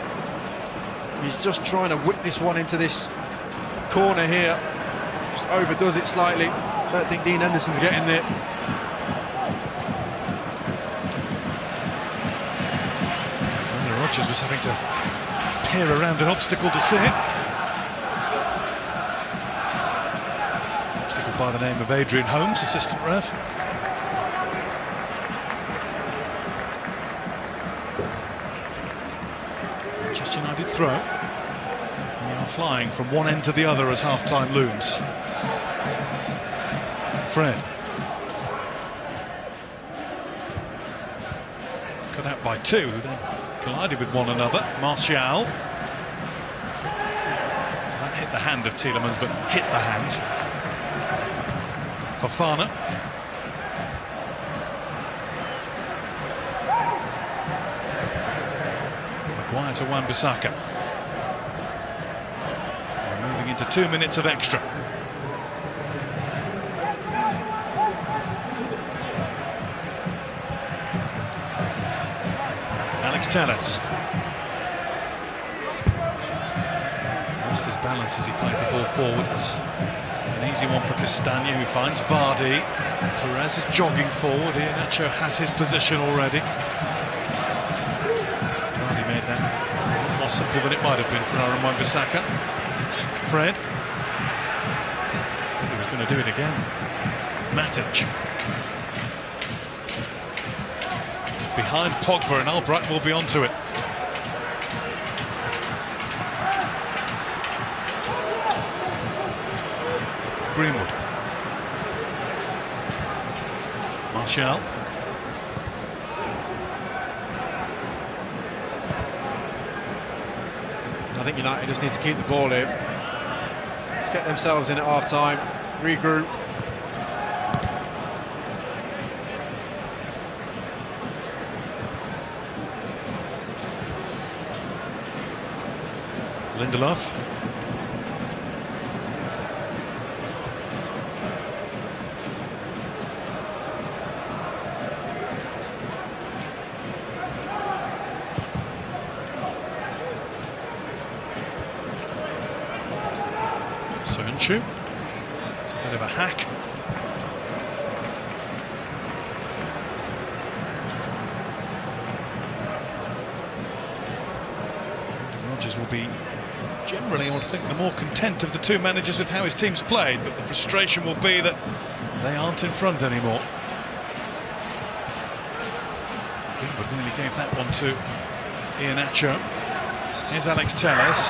B: He's just trying to whip this one into this corner here. Just overdoes it slightly. Don't think Dean Henderson's getting there.
A: Rodgers was having to peer around an obstacle to see it. Obstacle by the name of Adrian Holmes, assistant ref. Manchester United throw. They are flying from one end to the other as half-time looms. Fred. Cut out by two, then collided with one another. Martial. That hit the hand of Tielemans, but hit the hand. Fofana. Maguire to Wan-Bissaka. We're moving into 2 minutes of extra. Tellez. Lost his balance as he played the ball forward. It's an easy one for Castagna, who finds Vardy. Torres is jogging forward. Iheanacho has his position already. Vardy made that more simple than it might have been for Aaron Wan-Bissaka. Fred. He was going to do it again. Matic. Behind Pogba, and Albright will be onto it. Greenwood. Martial.
B: I think United just need to keep the ball in. Let's get themselves in at half-time, regroup.
A: Lindelof. Soyuncu. It's a bit of a hack. Rodgers will be generally, I would think, the more content of the two managers with how his team's played, but the frustration will be that they aren't in front anymore. Greenwood nearly gave that one to Iheanacho. Here's Alex Tellez.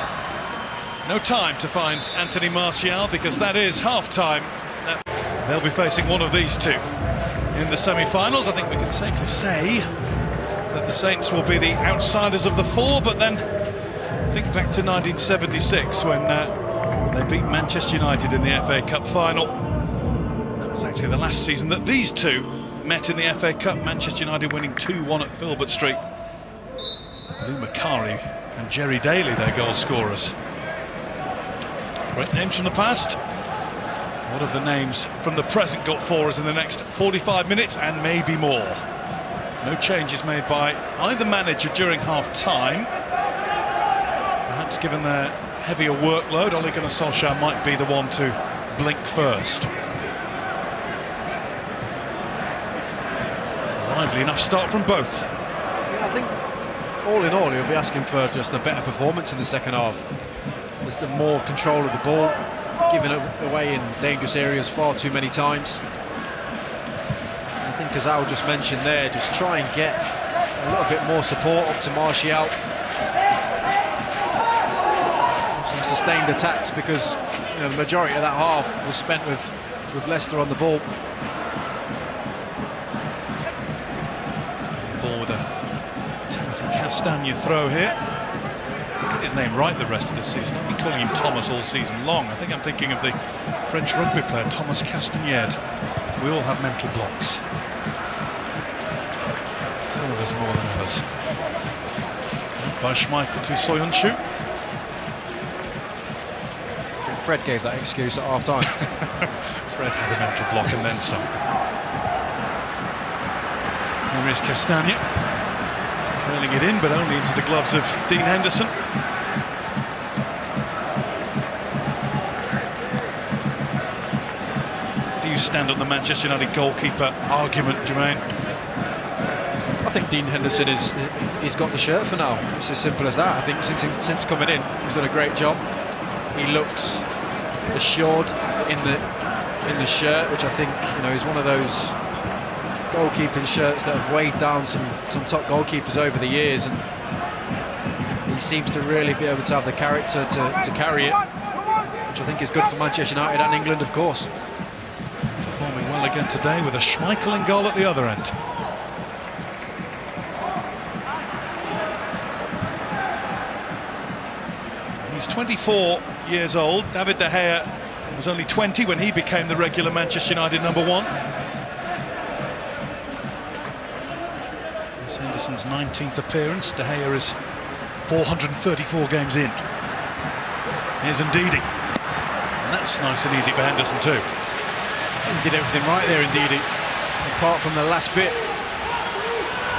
A: No time to find Anthony Martial, because that is half-time. They'll be facing one of these two in the semi-finals. I think we can safely say that the Saints will be the outsiders of the four, but then think back to 1976 when they beat Manchester United in the FA Cup final. That was actually the last season that these two met in the FA Cup. Manchester United winning 2-1 at Filbert Street. Lou Macari and Jerry Daly, their goal scorers. Great names from the past. What have the names from the present got for us in the next 45 minutes and maybe more? No changes made by either manager during half-time. Perhaps given their heavier workload, Ole Gunnar Solskjaer might be the one to blink first. It's a lively enough start from both.
B: Yeah, I think all in all he'll be asking for just a better performance in the second half. Just the more control of the ball, giving it away in dangerous areas far too many times. I think, as Al just mentioned there, just try and get a little bit more support up to Martial. Some sustained attacks, because the majority of that half was spent with Leicester on the ball.
A: Ball with a Timothy Castagne throw here. Get his name right the rest of the season. I've been calling him Thomas all season long. I think I'm thinking of the French rugby player Thomas Castagnette. We all have mental blocks. Some of us more than others. By Schmeichel to Soyuncu.
B: I think Fred gave that excuse at half-time.
A: Fred had a mental block and then some. Here is Castagne. Curling it in, but only into the gloves of Dean Henderson. Do you stand on the Manchester United goalkeeper argument, Jermaine?
B: I think Dean Henderson he's got the shirt for now. It's as simple as that. I think since coming in, he's done a great job. He looks assured in the shirt, which I think is one of those goalkeeping shirts that have weighed down some top goalkeepers over the years, and he seems to really be able to have the character to carry it, which I think is good for Manchester United and England, of course.
A: Performing well again today with a Schmeichel in goal at the other end. He's 24 years old. David De Gea was only 20 when he became the regular Manchester United #1. It's Henderson's 19th appearance. De Gea is 434 games in. Here's Ndidi. And that's nice and easy for Henderson too.
B: He did everything right there, Ndidi, apart from the last bit.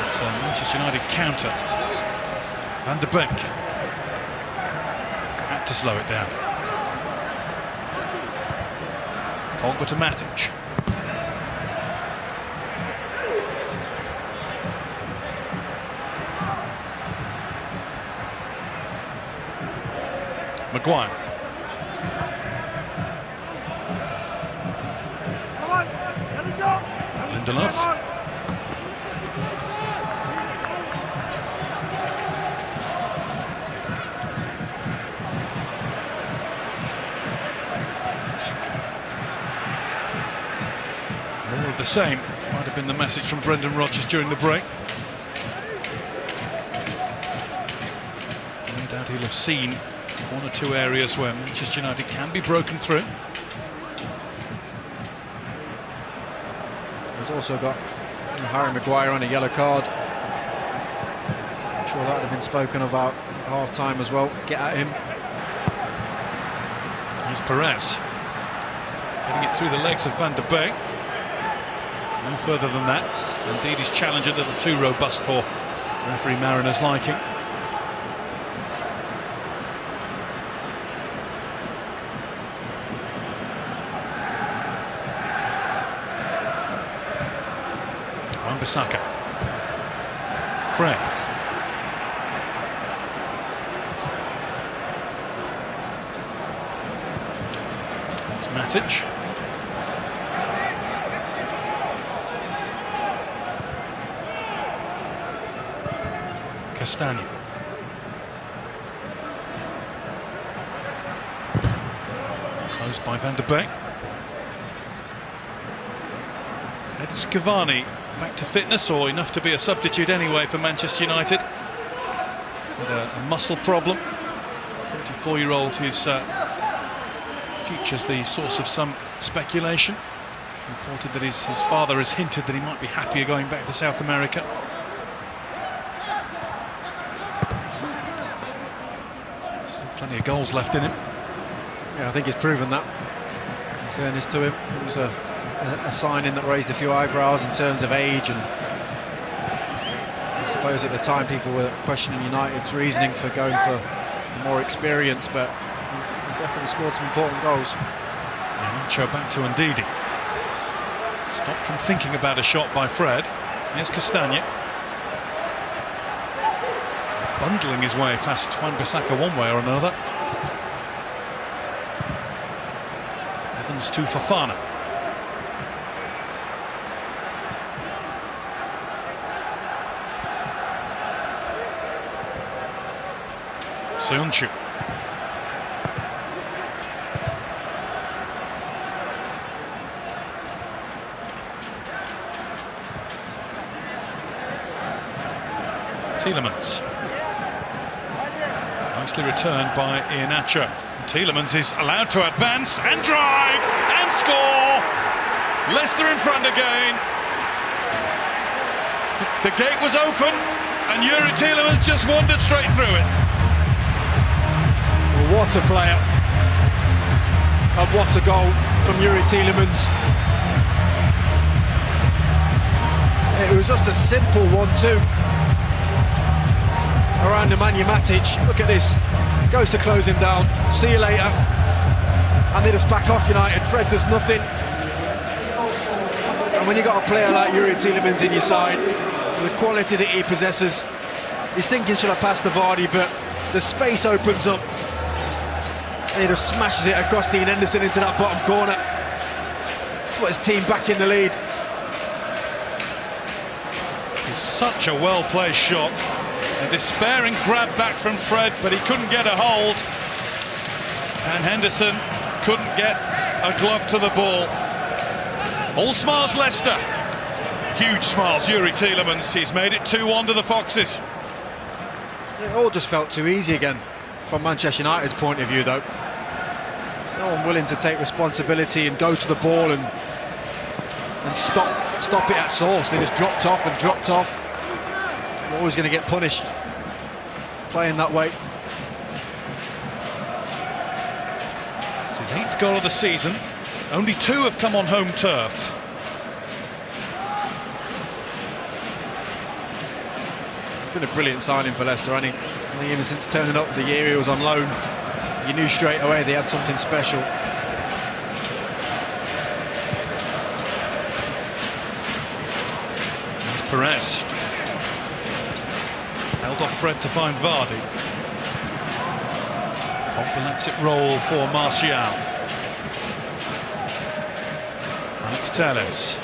A: It's a Manchester United counter. Van de Beek had to slow it down. Pogba to Matic. Maguire. Lindelof. More of the same might have been the message from Brendan Rodgers during the break. No doubt he'll have seen one or two areas where Manchester United can be broken through.
B: He's also got Harry Maguire on a yellow card. I'm sure that would have been spoken about at half-time as well. Get at him.
A: Here's Perez. Getting it through the legs of Van de Beek. No further than that. Indeed, his challenge a little too robust for referee Mariner's liking. Wan-Bissaka. Fred. That's Matic. Castagne. Closed by Van de Beek. It's Cavani back to fitness, or enough to be a substitute anyway for Manchester United. He's had a muscle problem. 34-year-old, his future's the source of some speculation. Reported that his father has hinted that he might be happier going back to South America. Still plenty of goals left in him.
B: Yeah, I think he's proven that. In fairness to him, it was a signing that raised a few eyebrows in terms of age and I suppose at the time people were questioning United's reasoning for going for more experience, but he definitely scored some important goals.
A: Nacho back to Ndidi. Stopped from thinking about a shot by Fred. Here's Castagna. Bundling his way past Wan-Bissaka one way or another. Evans to Fofana. Seunchu. Tielemans. Nicely returned by Iheanacho. Tielemans is allowed to advance and drive and score. Leicester in front again. The gate was open and Yuri Tielemans just wandered straight through it.
B: Well, what a player. And what a goal from Yuri Tielemans. It was just a simple 1-2 around Nemanja Matic. Look at this, goes to close him down. See you later. And they just back off United. Fred does nothing. And when you've got a player like Yuri Tielemans in your side, the quality that he possesses, he's thinking, should I pass to Vardy, but the space opens up and he just smashes it across Dean Henderson into that bottom corner. Put his team back in the lead.
A: It's such a well-placed shot. A despairing grab back from Fred, but he couldn't get a hold. And Henderson couldn't get a glove to the ball. All smiles Leicester. Huge smiles Yuri Tielemans. He's made it 2-1 to the Foxes.
B: It all just felt too easy again from Manchester United's point of view, though. No one willing to take responsibility and go to the ball and stop it at source. They just dropped off and dropped off. We're always going to get punished playing that way.
A: It's his 8th goal of the season. Only 2 have come on home turf.
B: Been a brilliant signing for Leicester, hasn't he? I think even since turning up the year he was on loan, you knew straight away they had something special.
A: There's Perez. Held off Fred to find Vardy. Pogba lets it roll for Martial. Alex Telles.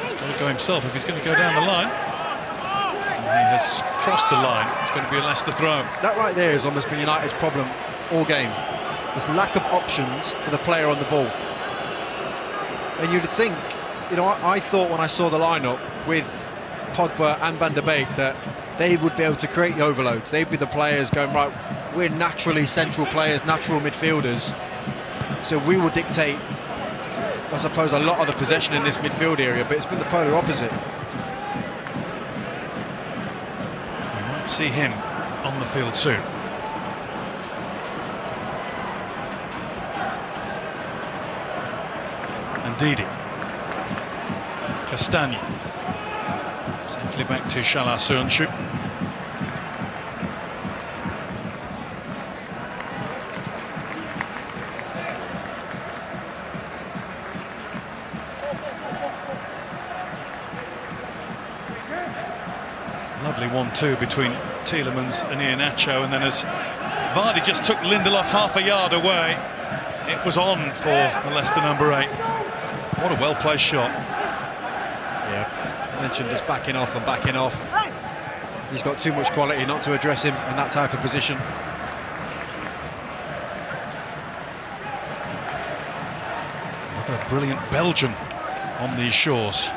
A: He's got to go himself if he's going to go down the line. And he has crossed the line. It's going to be a Leicester throw.
B: That right there has almost been United's problem all game. There's lack of options for the player on the ball. And you'd think, you know, I thought when I saw the lineup with Pogba and Van der Beek that they would be able to create the overloads. They'd be the players going, right, we're naturally central players, natural midfielders, so we will dictate, I suppose, a lot of the possession in this midfield area, but it's been the polar opposite.
A: We might see him on the field soon. Ndidi. Castagna. Safely back to Seunchu. Lovely 1-2 between Tielemans and Iheanacho, and then as Vardy just took Lindelof half a yard away, it was on for the Leicester number 8. What a well-placed shot.
B: Yeah, I mentioned just backing off and backing off. He's got too much quality not to address him in that type of position.
A: Another brilliant Belgian on these shores.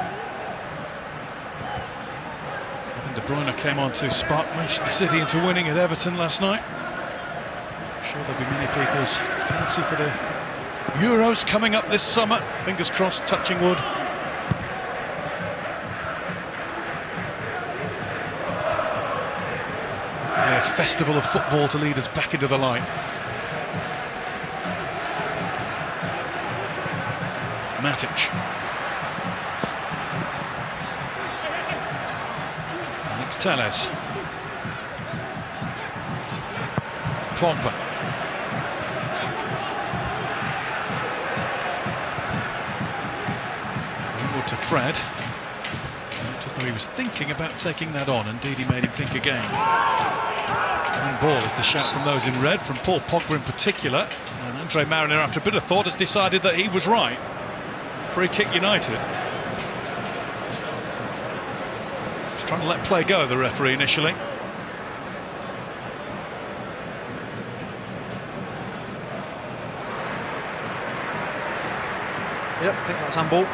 A: Kevin De Bruyne came on to spark Manchester City into winning at Everton last night. I'm sure there'll be many people's fancy for the Euros coming up this summer. Fingers crossed, touching wood. A festival of football to lead us back into the line. Matic. Alex Telles. Pogba. Greenwood to Fred. Just though he was thinking about taking that on, indeed he made him think again. And ball is the shout from those in red, from Paul Pogba in particular. And Andre Mariner, after a bit of thought, has decided that he was right. Free kick United. He's trying to let play go, the referee, initially.
B: Yep, I think that's handball.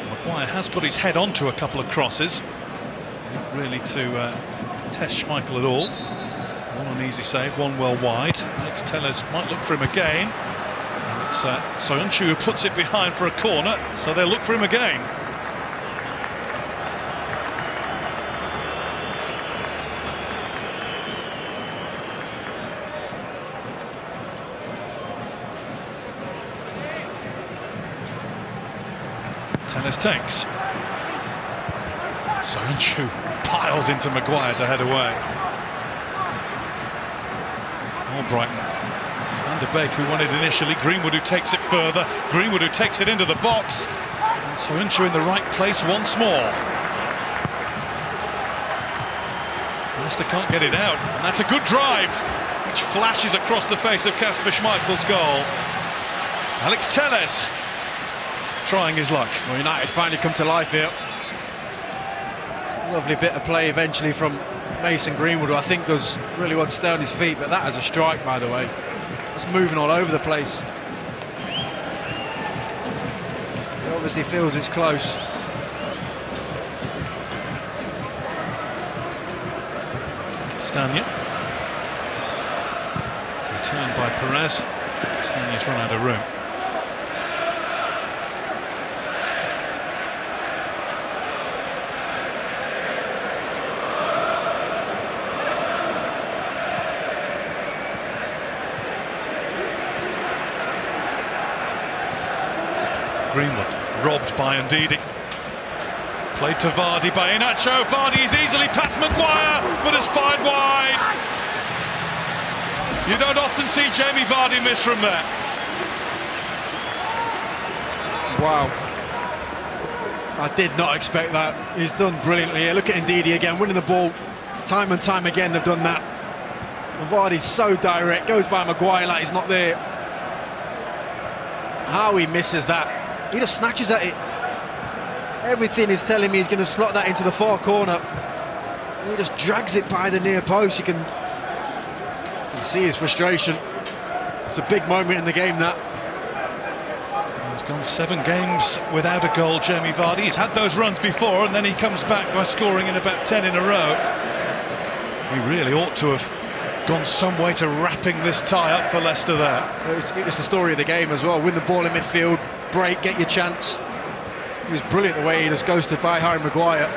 A: Maguire has got his head onto a couple of crosses. Not really to test Schmeichel at all. One an easy save, one well wide. Alex Telles might look for him again. And it's Soyuncu who puts it behind for a corner, so they'll look for him again. Telles takes. Soyuncu piles into Maguire to head away. Brighton. It's Van de Beek who won it initially. Greenwood who takes it further. Greenwood who takes it into the box. And Soyuncu in the right place once more. Leicester can't get it out. And that's a good drive, which flashes across the face of Kasper Schmeichel's goal. Alex Telles trying his luck.
B: Well, United finally come to life here. Lovely bit of play eventually from Mason Greenwood, who I think does really want to stay on his feet, but that is a strike, by the way. That's moving all over the place. He obviously feels it's close.
A: Stania. Returned by Perez. Stania's run out of room. Greenwood, robbed by Ndidi. Played to Vardy by Iheanacho. Vardy is easily past Maguire, but has fired wide. You don't often see Jamie Vardy miss from there.
B: Wow. I did not expect that. He's done brilliantly here. Look at Ndidi again, winning the ball. Time and time again they've done that. And Vardy's so direct, goes by Maguire like he's not there. How he misses that. He just snatches at it. Everything is telling me he's going to slot that into the far corner. And he just drags it by the near post. You can see his frustration. It's a big moment in the game, that.
A: He's gone 7 games without a goal, Jamie Vardy. He's had those runs before, and then he comes back by scoring in about 10 in a row. He really ought to have gone some way to wrapping this tie up for Leicester there.
B: It was the story of the game as well. Win the ball in midfield, break, get your chance. He was brilliant the way he just ghosted by Harry Maguire.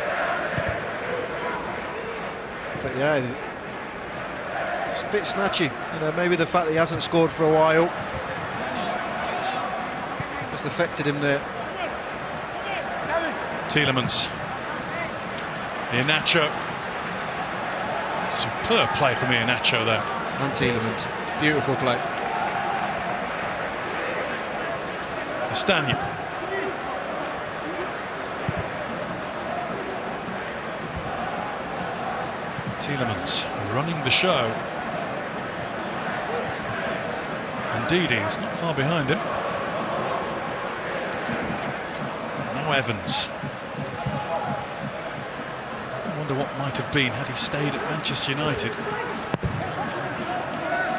B: But yeah, it's a bit snatchy. You know, maybe the fact that he hasn't scored for a while just affected him there.
A: Tielemans. Iheanacho. Superb play from Iheanacho there.
B: And Tielemans. Beautiful play.
A: Stania. Tielemans running the show. Ndidi is not far behind him. Now Evans. I wonder what might have been had he stayed at Manchester United. He's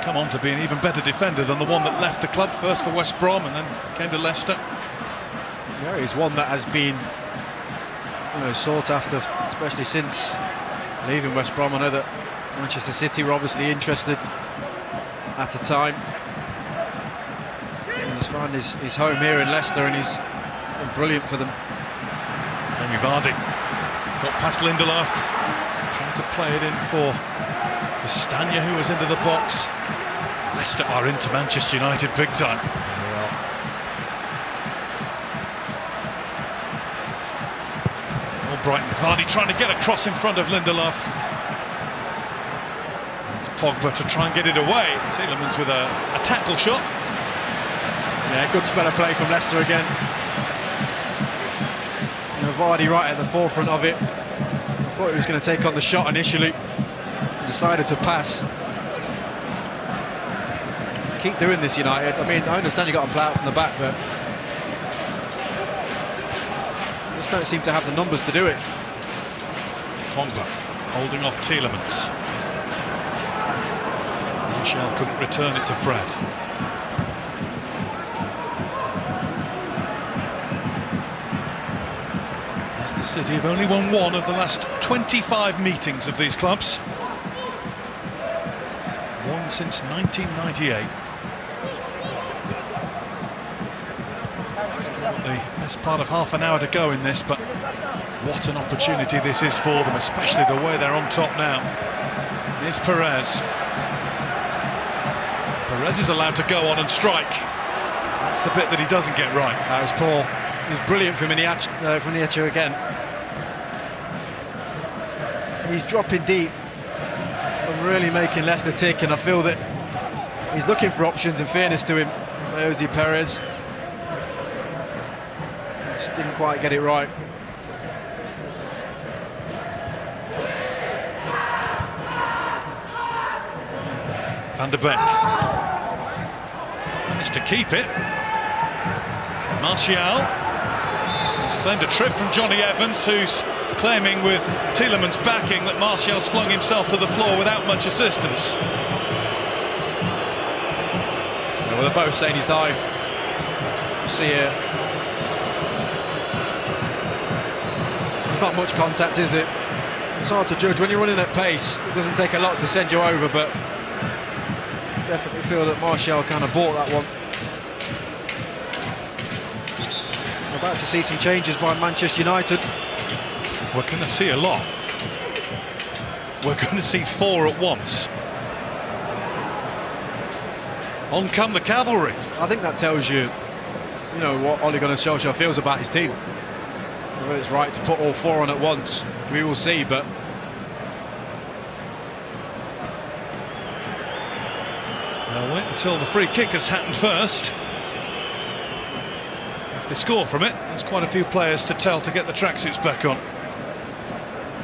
A: come on to be an even better defender than the one that left the club, first for West Brom and then came to Leicester.
B: Yeah, he's one that has been, you know, sought after, especially since leaving West Brom. I know that Manchester City were obviously interested at a time. And he's found his home here in Leicester, and he's been brilliant for them.
A: Jamie Vardy got past Lindelof, trying to play it in for Castagna, who was into the box. Leicester are into Manchester United big time. Brighton. Vardy trying to get across in front of Lindelof. It's Pogba to try and get it away. Tielemans with a tackle shot.
B: Yeah, good spell of play from Leicester again. You know, Vardy right at the forefront of it. I thought he was going to take on the shot initially. Decided to pass. Keep doing this, United. I mean, I understand you got to play out from the back, but just don't seem to have the numbers to do it.
A: Pogba holding off Tielemans. Martial couldn't return it to Fred. Leicester City have only won one of the last 25 meetings of these clubs. One since 1998. Still got the best part of half an hour to go in this, but what an opportunity this is for them, especially the way they're on top now. Here's Perez. Perez is allowed to go on and strike. That's the bit that he doesn't get right.
B: That was poor. It was brilliant from Iniesta again. He's dropping deep and really making Leicester tick, and I feel that he's looking for options, in fairness to him. Jose Perez just didn't quite get it right.
A: Van der Beek managed to keep it. Martial. He's claimed a trip from Johnny Evans, who's claiming with Tielemans backing that Martial's flung himself to the floor without much assistance.
B: Yeah, well, they're both saying he's dived. See here. There's not much contact, is there? It's hard to judge. When you're running at pace, it doesn't take a lot to send you over, but definitely feel that Martial kind of bought that one. We're about to see some changes by Manchester United.
A: We're going to see a lot. We're going to see four at once. On come the cavalry.
B: I think that tells you, you know, what Ole Gunnar Solskjaer feels about his team. Whether it's right to put all four on at once, we will see, but
A: I'll wait until the free kick has happened first. If they score from it, there's quite a few players to tell to get the tracksuits back on.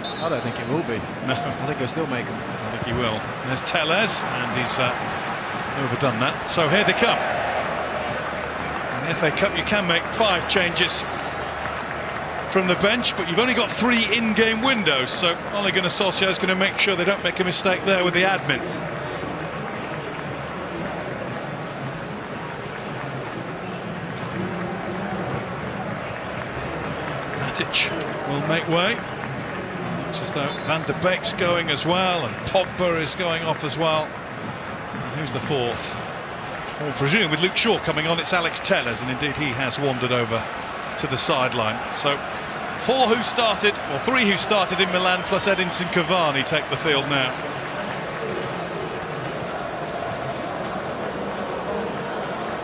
B: I don't think it will be.
A: No.
B: I think he'll still make them.
A: I think he will. There's Tellez, and he's overdone that. So here they come. In the FA Cup, you can make 5 changes from the bench, but you've only got 3 in-game windows, so Ole Gunnar Solskjaer is going to make sure they don't make a mistake there with the admin. Matic will make way. Looks as though Van der Beek's going as well, and Pogba is going off as well. And who's the fourth? Well, I presume with Luke Shaw coming on, it's Alex Tellez, and indeed he has wandered over to the sideline. So 4 who started, or 3 who started in Milan, plus Edinson Cavani take the field now.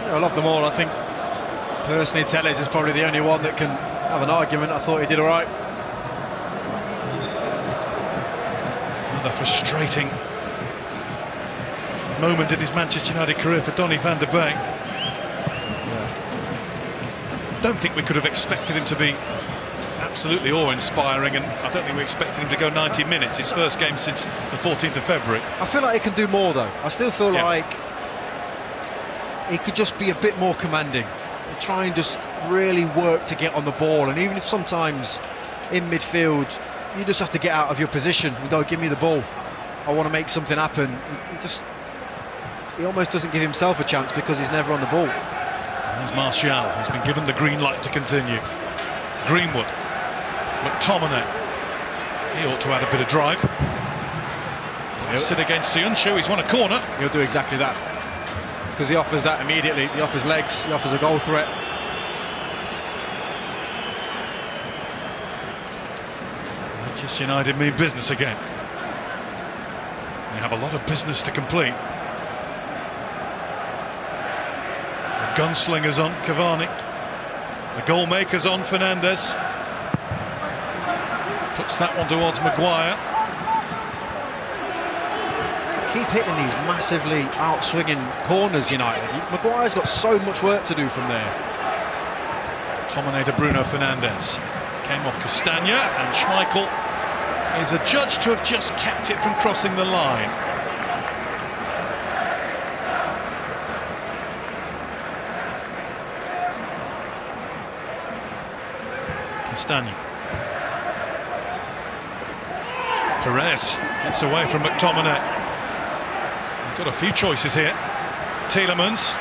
B: Yeah, I love them all. I think personally Tellez is probably the only one that can have an argument. I thought he did all right.
A: Another frustrating moment in his Manchester United career for Donny van der Beek. Don't think we could have expected him to be absolutely awe-inspiring, and I don't think we expected him to go 90 minutes, his first game since the 14th of February.
B: I feel like he can do more, though. I still feel like he could just be a bit more commanding, try and just really work to get on the ball, and even if sometimes in midfield you just have to get out of your position and go, give me the ball, I want to make something happen. He almost doesn't give himself a chance because he's never on the ball.
A: There's Martial, who's been given the green light to continue. Greenwood, McTominay, he ought to add a bit of drive. Sit against Sionchu, he's won a corner.
B: He'll do exactly that, because he offers that immediately. He offers legs, he offers a goal threat.
A: Manchester United mean business again. They have a lot of business to complete. The gunslinger's on, Cavani. The goal maker's on, Fernandes. Puts that one towards Maguire.
B: Keep hitting these massively out-swinging corners, United. Maguire's got so much work to do from there.
A: McTominay to Bruno Fernandes. Came off Castagna, and Schmeichel is adjudged to have just kept it from crossing the line. Castagna. Perez gets away from McTominay. He's got a few choices here. Tielemans.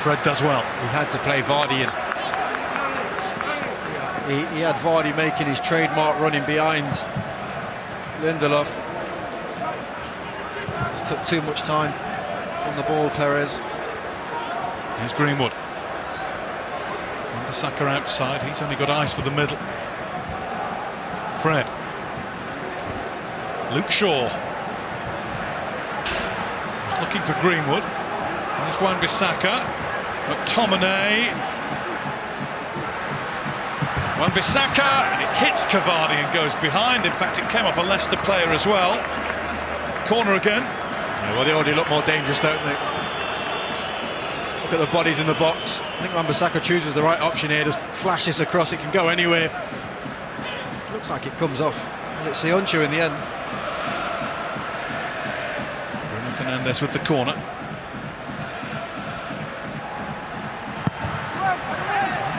A: Fred does well.
B: He had to play Vardy in. He had Vardy making his trademark running behind Lindelof. Just took too much time on the ball, Perez.
A: Here's Greenwood. Wan-Bissaka outside, he's only got eyes for the middle. Fred. Luke Shaw. He's looking for Greenwood. There's Wan-Bissaka. McTominay. Wan-Bissaka, and it hits Cavani and goes behind. In fact, it came off a Leicester player as well. Corner again.
B: Yeah, well, they already look more dangerous, don't they? Look at the bodies in the box. I think Wan-Bissaka chooses the right option here. Just flash this across, it can go anywhere. Looks like it comes off. It's Sionchu in the end.
A: Bruno Fernandes with the corner.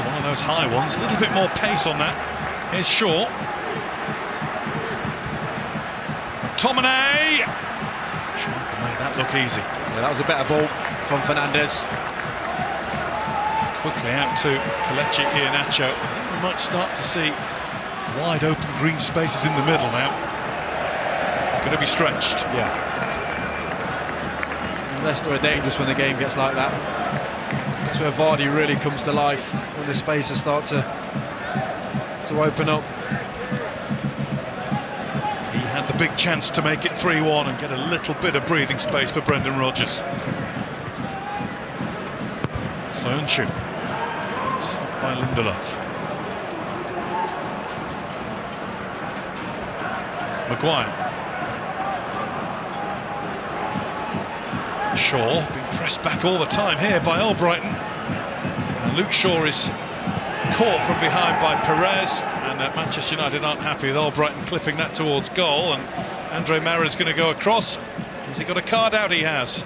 A: One of those high ones, a little bit more pace on that. Here's Shaw. McTominay! Schmeichel made that look easy.
B: Yeah, that was a better ball from Fernandes.
A: Quickly out to Kelechi Iheanacho. We might start to see wide open green spaces in the middle now. It's going to be stretched.
B: Yeah. Leicester are dangerous when the game gets like that. That's where Vardy really comes to life, when the spaces start to open up.
A: He had the big chance to make it 3-1 and get a little bit of breathing space for Brendan Rodgers. Sionchu. Stopped by Lindelof. Maguire. Shaw being pressed back all the time here by Albrighton. And Luke Shaw is caught from behind by Perez, and Manchester United aren't happy with Albrighton clipping that towards goal, and Andre Mara is going to go across. Has he got a card out? He has.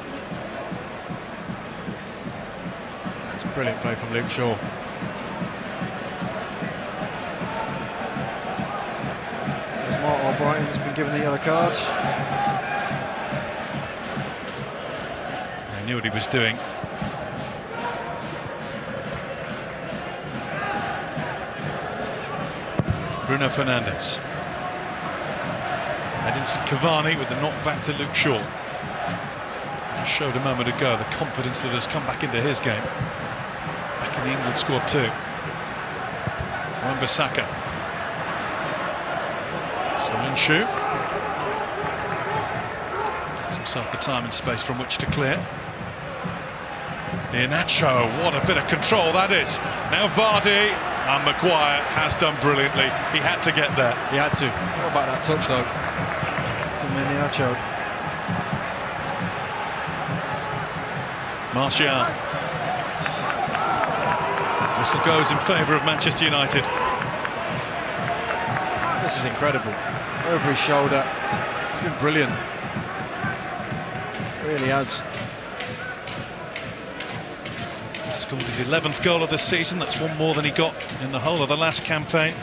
B: It's brilliant play from Luke Shaw. There's Mark Albrighton has been given the yellow card.
A: He knew what he was doing. Bruno Fernandes. Edinson Cavani with the knockback to Luke Shaw. Just showed a moment ago the confidence that has come back into his game. Back in the England squad too. Wan-Bissaka. Sionchu. Gets himself the time and space from which to clear. Iheanacho, what a bit of control that is. Now Vardy, and Maguire has done brilliantly. He had to get there.
B: He had to. What about that touch though from Iheanacho?
A: Martial. Whistle goes in favour of Manchester United.
B: This is incredible. Over his shoulder. He's been brilliant. Really has.
A: Scored his 11th goal of the season. That's one more than he got in the whole of the last campaign.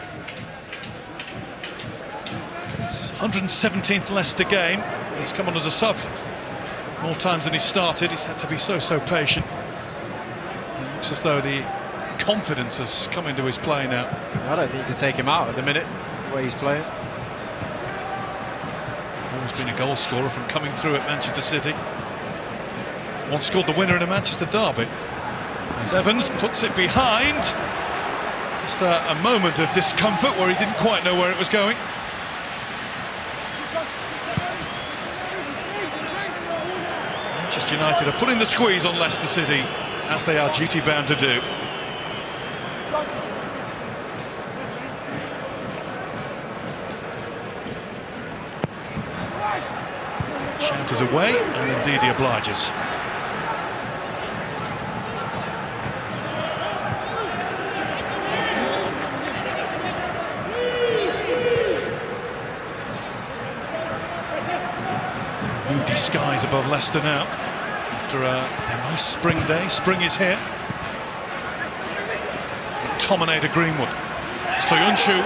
A: This is 117th Leicester game. He's come on as a sub more times than he's started. He's had to be so patient. It looks as though the confidence has come into his play now.
B: I don't think you can take him out at the minute, the way he's playing.
A: Always been a goal scorer from coming through at Manchester City. Once scored the winner in a Manchester derby. As Evans puts it behind. Just a moment of discomfort where he didn't quite know where it was going. Manchester United are putting the squeeze on Leicester City, as they are duty-bound to do. is away, and indeed he obliges. Moody skies above Leicester now, after a nice spring day. Spring is here. McTominay to Greenwood. Soyuncu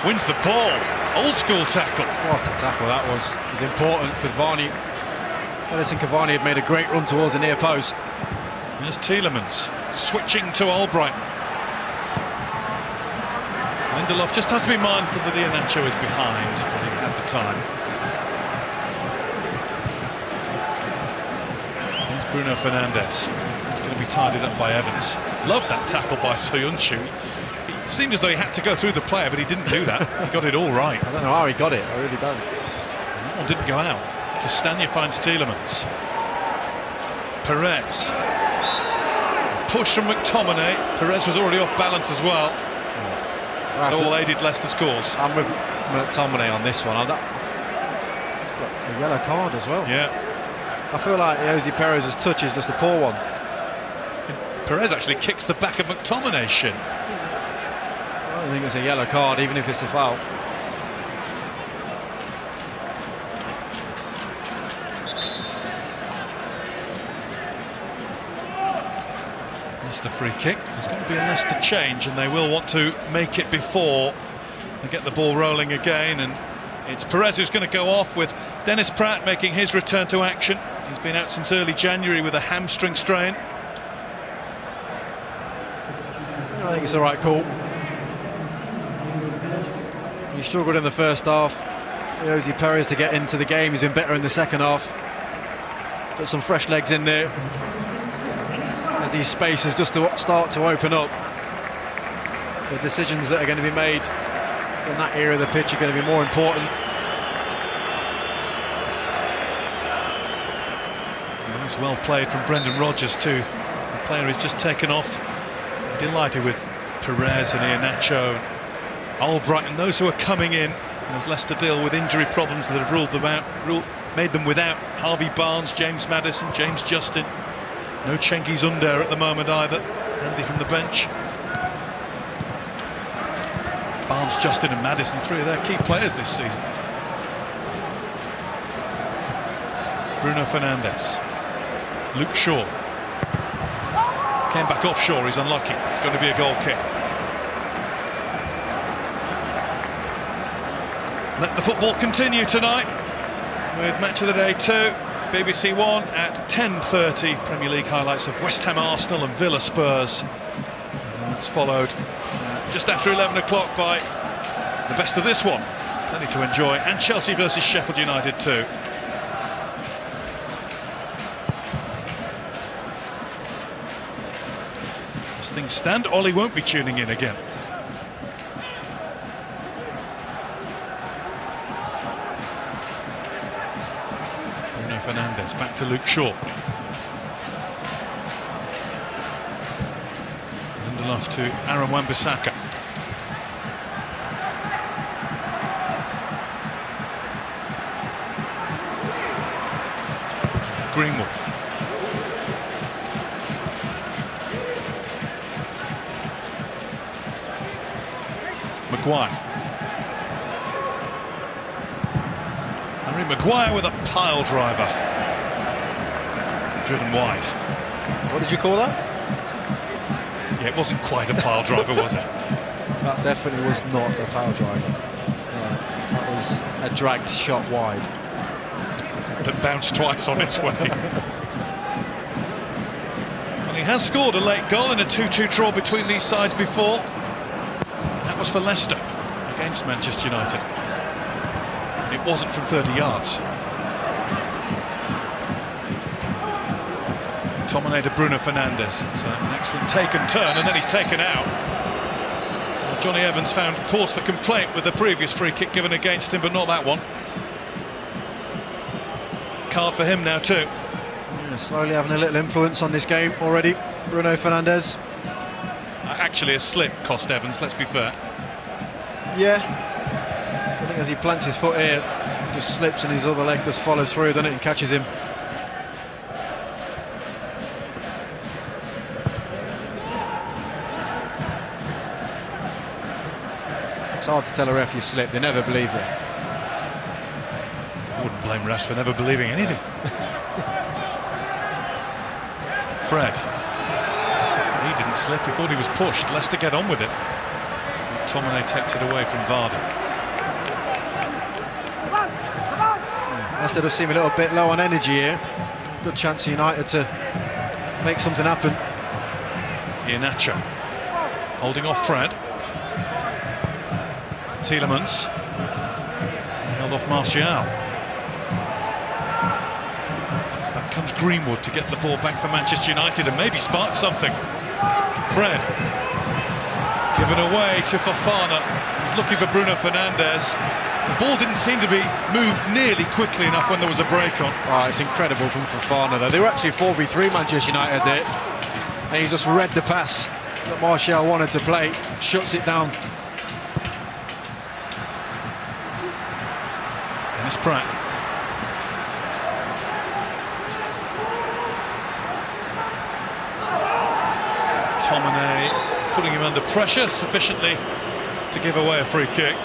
A: wins the ball. Old school tackle.
B: What a tackle that was. It was important. Edison Cavani had made a great run towards the near post.
A: There's Tielemans switching to Albright. Lindelof just has to be mindful that Iheanacho is behind, but he had the time. Here's Bruno Fernandes. It's going to be tidied up by Evans. Love that tackle by Soyuncu. It seemed as though he had to go through the player, but he didn't do that. He got it all right.
B: I don't know how he got it, I really don't.
A: That one didn't go out. Castagna finds Tielemans. Perez. Push from McTominay. Perez was already off balance as well. All aided Leicester scores.
B: I'm with McTominay on this one. He's got a yellow card as well.
A: Yeah.
B: I feel like Jose Perez's touch is just a poor one.
A: Perez actually kicks the back of McTominay's shin.
B: I don't think it's a yellow card, even if it's a foul.
A: Leicester free kick. There's going to be a Leicester change, and they will want to make it before they get the ball rolling again. And it's Perez who's going to go off, with Dennis Pratt making his return to action. He's been out since early January with a hamstring strain.
B: I think it's the right call. He struggled in the first half. Jose Perez to get into the game. He's been better in the second half. Got some fresh legs in there. As these spaces just start to open up, the decisions that are going to be made in that area of the pitch are going to be more important.
A: Nice, well played from Brendan Rodgers too. The player is just taken off. Delighted with Perez and Iheanacho, Albright, and those who are coming in as Leicester deal with injury problems that have made them without Harvey Barnes, James Maddison, James Justin. No Cengiz Under at the moment either. Handy from the bench. Barnes, Justin and Maddison, three of their key players this season. Bruno Fernandes. Luke Shaw. Came back offshore, he's unlucky. It's going to be a goal kick. Let the football continue tonight with Match of the Day 2, BBC One at 10:30. Premier League highlights of West Ham Arsenal and Villa Spurs. And it's followed just after 11 o'clock by the best of this one. Plenty to enjoy. And Chelsea versus Sheffield United too. As things stand, Ollie won't be tuning in again. Bruno Fernandes back to Luke Shaw. Lindelof to Aaron Wan-Bissaka. Greenwood. Maguire. Harry Maguire with a pile driver. Driven wide.
B: What did you call that?
A: Yeah, it wasn't quite a pile driver, was it?
B: That definitely was not a pile driver. No, that was a dragged shot wide.
A: That bounced twice on its way. Well, he has scored a late goal in a 2-2 draw between these sides before. That was for Leicester against Manchester United. It wasn't from 30 yards. McTominay to Bruno Fernandes. It's an excellent take and turn, and then he's taken out. Well, Johnny Evans found cause for complaint with the previous free kick given against him, but not that one. Card for him now too.
B: Yeah, slowly having a little influence on this game already, Bruno Fernandes.
A: Actually, a slip cost Evans, let's be fair.
B: Yeah, I think as he plants his foot here, just slips and his other leg just follows through, doesn't it, and catches him. It's hard to tell a ref you've slipped, they never believe it.
A: I wouldn't blame refs for never believing anything. Fred. He didn't slip, he thought he was pushed. Leicester get on with it. McTominay takes it away from Vardy.
B: Leicester does seem a little bit low on energy here. Good chance for United to make something happen.
A: Iheanacho holding off Fred. Tielemans. He held off Martial. Back comes Greenwood to get the ball back for Manchester United and maybe spark something. Fred. Given away to Fofana. He's looking for Bruno Fernandes. The ball didn't seem to be moved nearly quickly enough when there was a break on.
B: Oh, it's incredible from Fofana though. They were actually 4v3 Manchester United there. And he just read the pass that Martial wanted to play, shuts it down.
A: Dennis Pratt. McTominay putting him under pressure sufficiently to give away a free kick.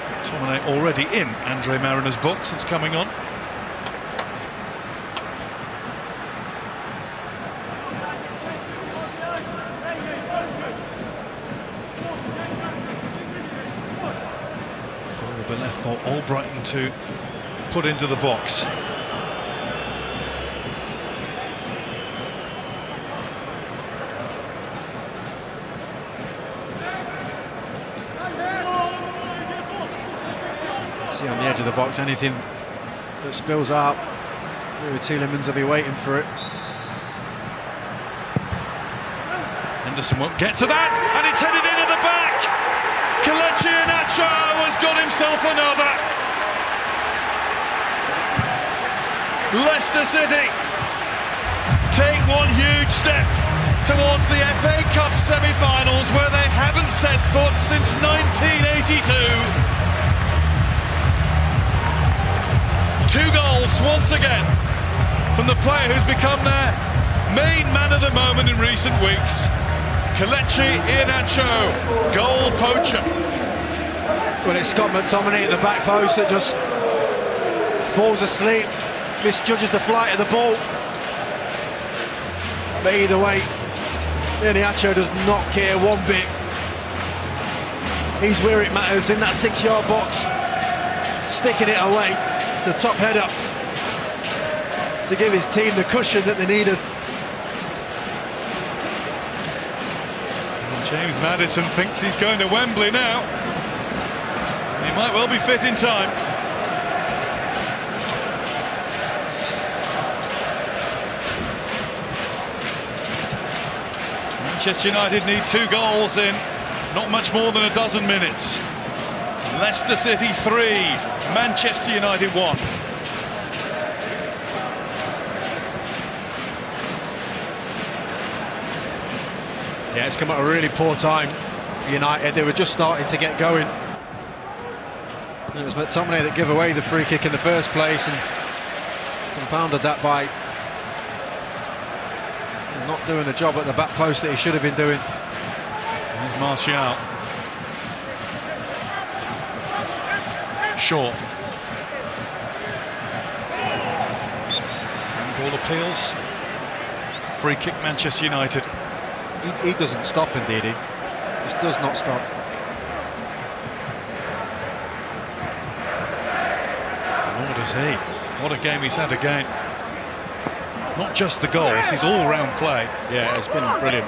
A: McTominay already in Andre Mariner's book since coming on. Ball left for Albrighton to put into the box.
B: See on the edge of the box, anything that spills out, Tielemans will be waiting for it.
A: Henderson won't get to that, and it's headed in at the back. Kelechi Iheanacho has got himself another. Leicester City take one huge step towards the FA Cup semi-finals where they haven't set foot since 1982. 2 goals once again from the player who's become their main man of the moment in recent weeks. Kelechi Iheanacho, goal poacher.
B: Well, it's Scott McTominay at the back post that just falls asleep, misjudges the flight of the ball. But either way, Iheanacho does not care one bit. He's where it matters, in that 6-yard box, sticking it away. The top header to give his team the cushion that they needed.
A: And James Maddison thinks he's going to Wembley now. He might well be fit in time. Manchester United need 2 goals in not much more than a dozen minutes. Leicester City 3, Manchester United 1.
B: Yeah, it's come at a really poor time for United. They were just starting to get going. And it was McTominay that gave away the free kick in the first place and compounded that by not doing the job at the back post that he should have been doing.
A: Here's Martial. Short. Ball appeals. Free kick Manchester United.
B: He doesn't stop, indeed. He just does not stop.
A: Nor does he. What a game he's had again. Not just the goals, his all-round play.
B: Yeah, it's been brilliant.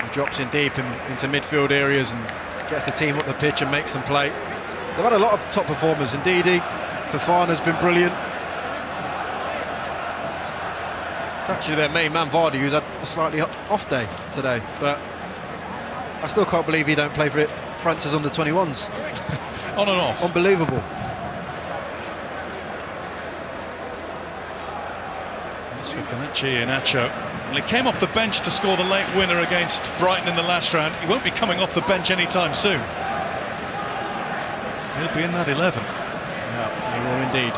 B: He drops in deep into midfield areas and gets the team up the pitch and makes them play. They've had a lot of top performers, indeed. Fofana's been brilliant. It's actually their main man Vardy who's had a slightly off day today, but I still can't believe he don't play for it. France's under-21s.
A: On and off.
B: Unbelievable.
A: That's for Kelechi Iheanacho. Well, he came off the bench to score the late winner against Brighton in the last round. He won't be coming off the bench anytime soon. He'll be in that 11.
B: Yeah, he will indeed.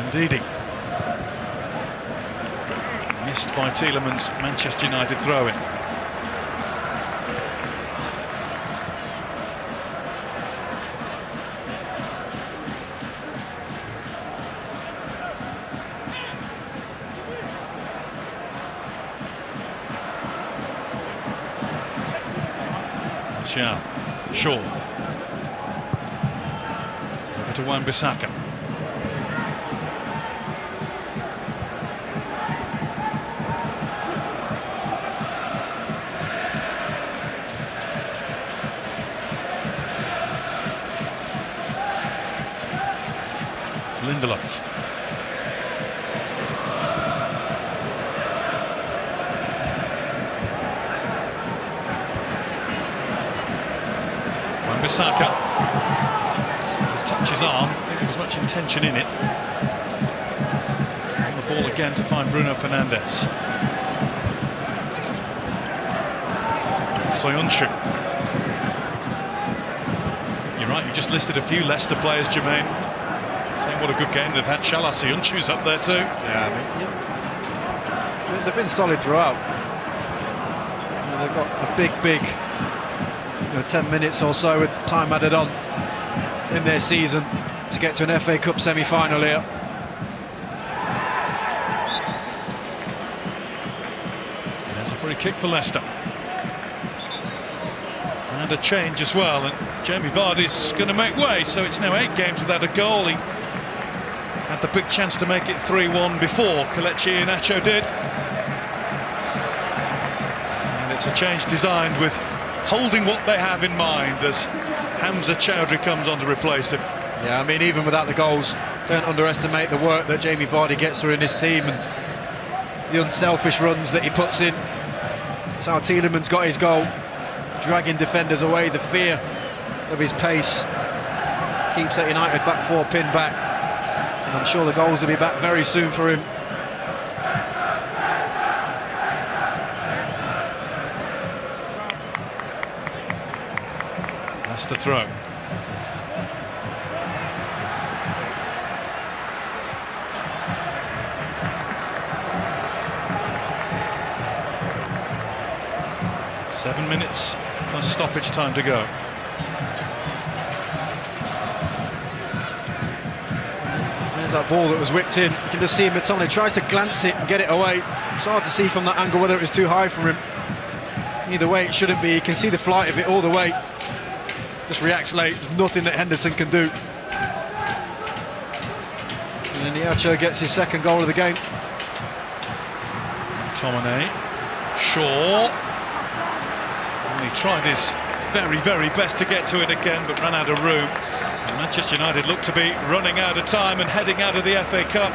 A: Indeedy. Missed by Tielemans, Manchester United throw-in. Shaw. Over to Wan-Bissaka. Lindelof. Wan-Bissaka seemed to touch his arm. I think there was much intention in it. On the ball again to find Bruno Fernandes. Soyuncu. You're right, you just listed a few Leicester players, Jermaine. Saying what a good game they've had. Shala Soyuncu's up there too.
B: Yeah, they've been solid throughout. They've got a big 10 minutes or so with time added on in their season to get to an FA Cup semi-final here.
A: There's a free kick for Leicester. And a change as well, and Jamie Vardy's going to make way, so it's now 8 games without a goal. He had the big chance to make it 3-1 before Kelechi Iheanacho did. And it's a change designed with holding what they have in mind as Hamza Chowdhury comes on to replace him.
B: Yeah, I mean, even without the goals, don't underestimate the work that Jamie Vardy gets through in his team and the unselfish runs that he puts in. That's how Tielemans got his goal, dragging defenders away. The fear of his pace keeps that United back four pinned back, and I'm sure the goals will be back very soon for him.
A: That's the throw. Seven minutes plus stoppage time to go.
B: There's that ball that was whipped in. You can just see Mitone tries to glance it and get it away. It's hard to see from that angle whether it was too high for him. Either way, it shouldn't be. You can see the flight of it all the way. Just reacts late. There's nothing that Henderson can do. And then Iheanacho gets his second goal of the game.
A: McTominay. Shaw. And he tried his very best to get to it again, but ran out of room. And Manchester United look to be running out of time and heading out of the FA Cup.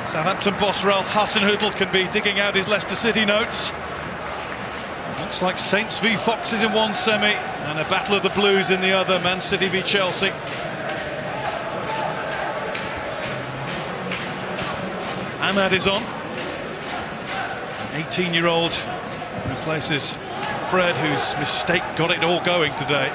A: Southampton boss Ralph Hasenhüttl can be digging out his Leicester City notes. Looks like Saints v Foxes in one semi and a battle of the Blues in the other. Man City v Chelsea. Ahmad is on. 18-year-old replaces Fred, whose mistake got it all going today.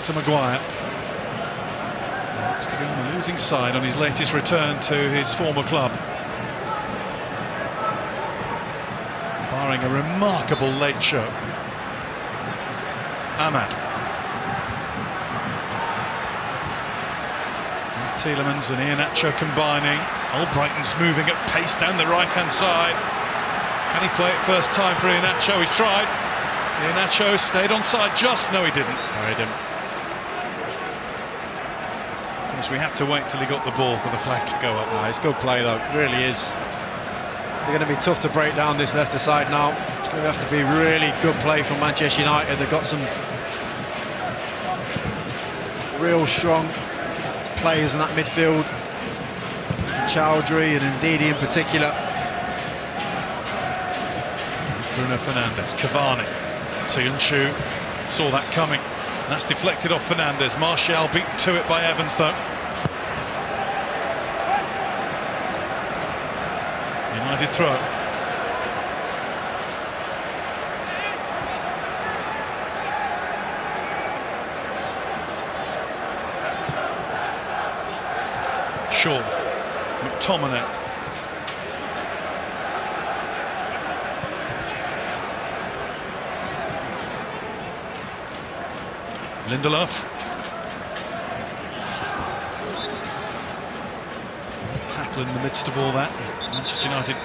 A: To Maguire. Looks to be on the losing side on his latest return to his former club. Barring a remarkable late show. Ahmad. There's Tielemans and Iheanacho combining. Albrighton's moving at pace down the right-hand side. Can he play it first time for Iheanacho? He's tried. Iheanacho stayed onside just. No, he didn't.
B: No, he didn't.
A: We have to wait till he got the ball for the flag to go up.
B: No, it's good play though, it really is. They're going to be tough to break down, this Leicester side now. It's going to have to be really good play from Manchester United. They've got some real strong players in that midfield. Chowdhury and Ndidi in particular.
A: It's Bruno Fernandes, Cavani, Soyuncu saw that coming. That's deflected off Fernandez. Martial beaten to it by Evans, though. United throw. Shaw, McTominay. Lindelof. Tackle in the midst of all that. Manchester United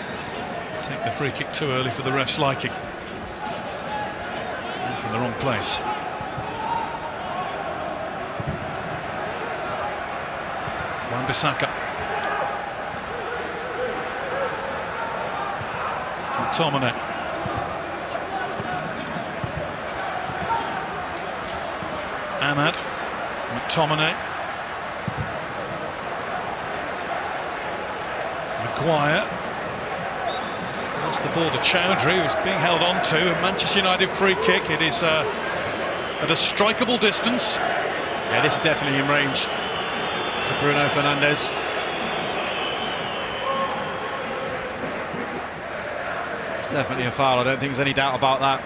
A: take the free kick too early for the ref's liking. And from the wrong place. Wan-Bissaka. McTominay. Ahmad. McTominay. Maguire. Lost the ball to Chowdhury, who's being held on to. A Manchester United free kick. It is at a strikeable distance.
B: Yeah, this is definitely in range for Bruno Fernandes. It's definitely a foul. I don't think there's any doubt about that.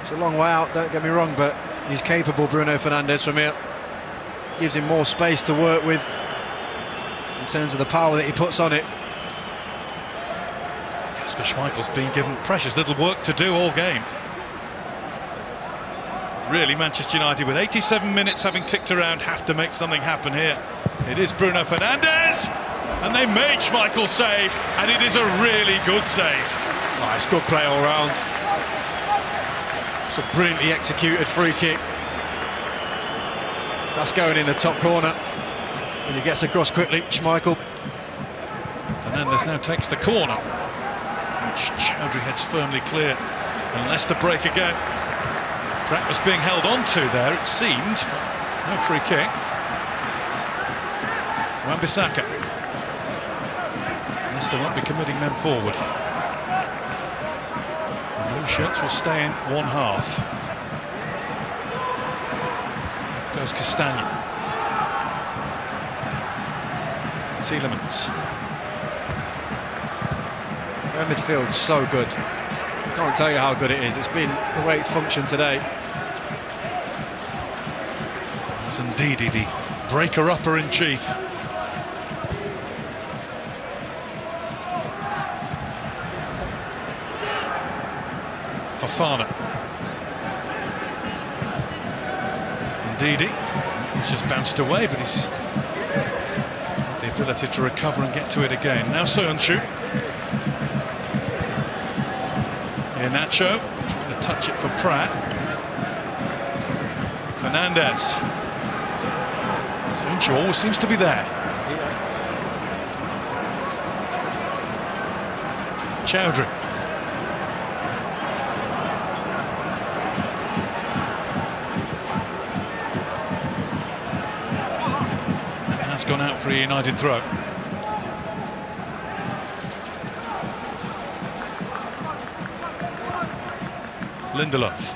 B: It's a long way out, don't get me wrong, but he's capable, Bruno Fernandes, from here. Gives him more space to work with in terms of the power that he puts on it.
A: Kasper Schmeichel's been given precious little work to do all game. Really, Manchester United, with 87 minutes having ticked around, have to make something happen here. It is Bruno Fernandes, and they made Schmeichel save, and it is a really good save.
B: Oh, it's good play all round. It's a brilliantly executed free kick. That's going in the top corner, and he gets across quickly. Schmeichel.
A: Fernandes now takes the corner, which Chowdhury heads firmly clear, and Leicester break again. Pratt was being held on to there, it seemed. No free kick. Wan-Bissaka. Leicester won't be committing men forward. The blue shirts will stay in one half. Goes Castagna. Tielemans.
B: Their midfield's so good. Can't tell you how good it is. It's been the way it's functioned today.
A: It's Ndidi, the breaker-upper-in-chief. Fofana. Ndidi. He's just bounced away, but he's got the ability to recover and get to it again. Now Söyüncü. Nacho trying to touch it for Pratt. Fernandes. Söyüncü always seems to be there. Chowdhury. That has gone out for a United throw. Lindelof.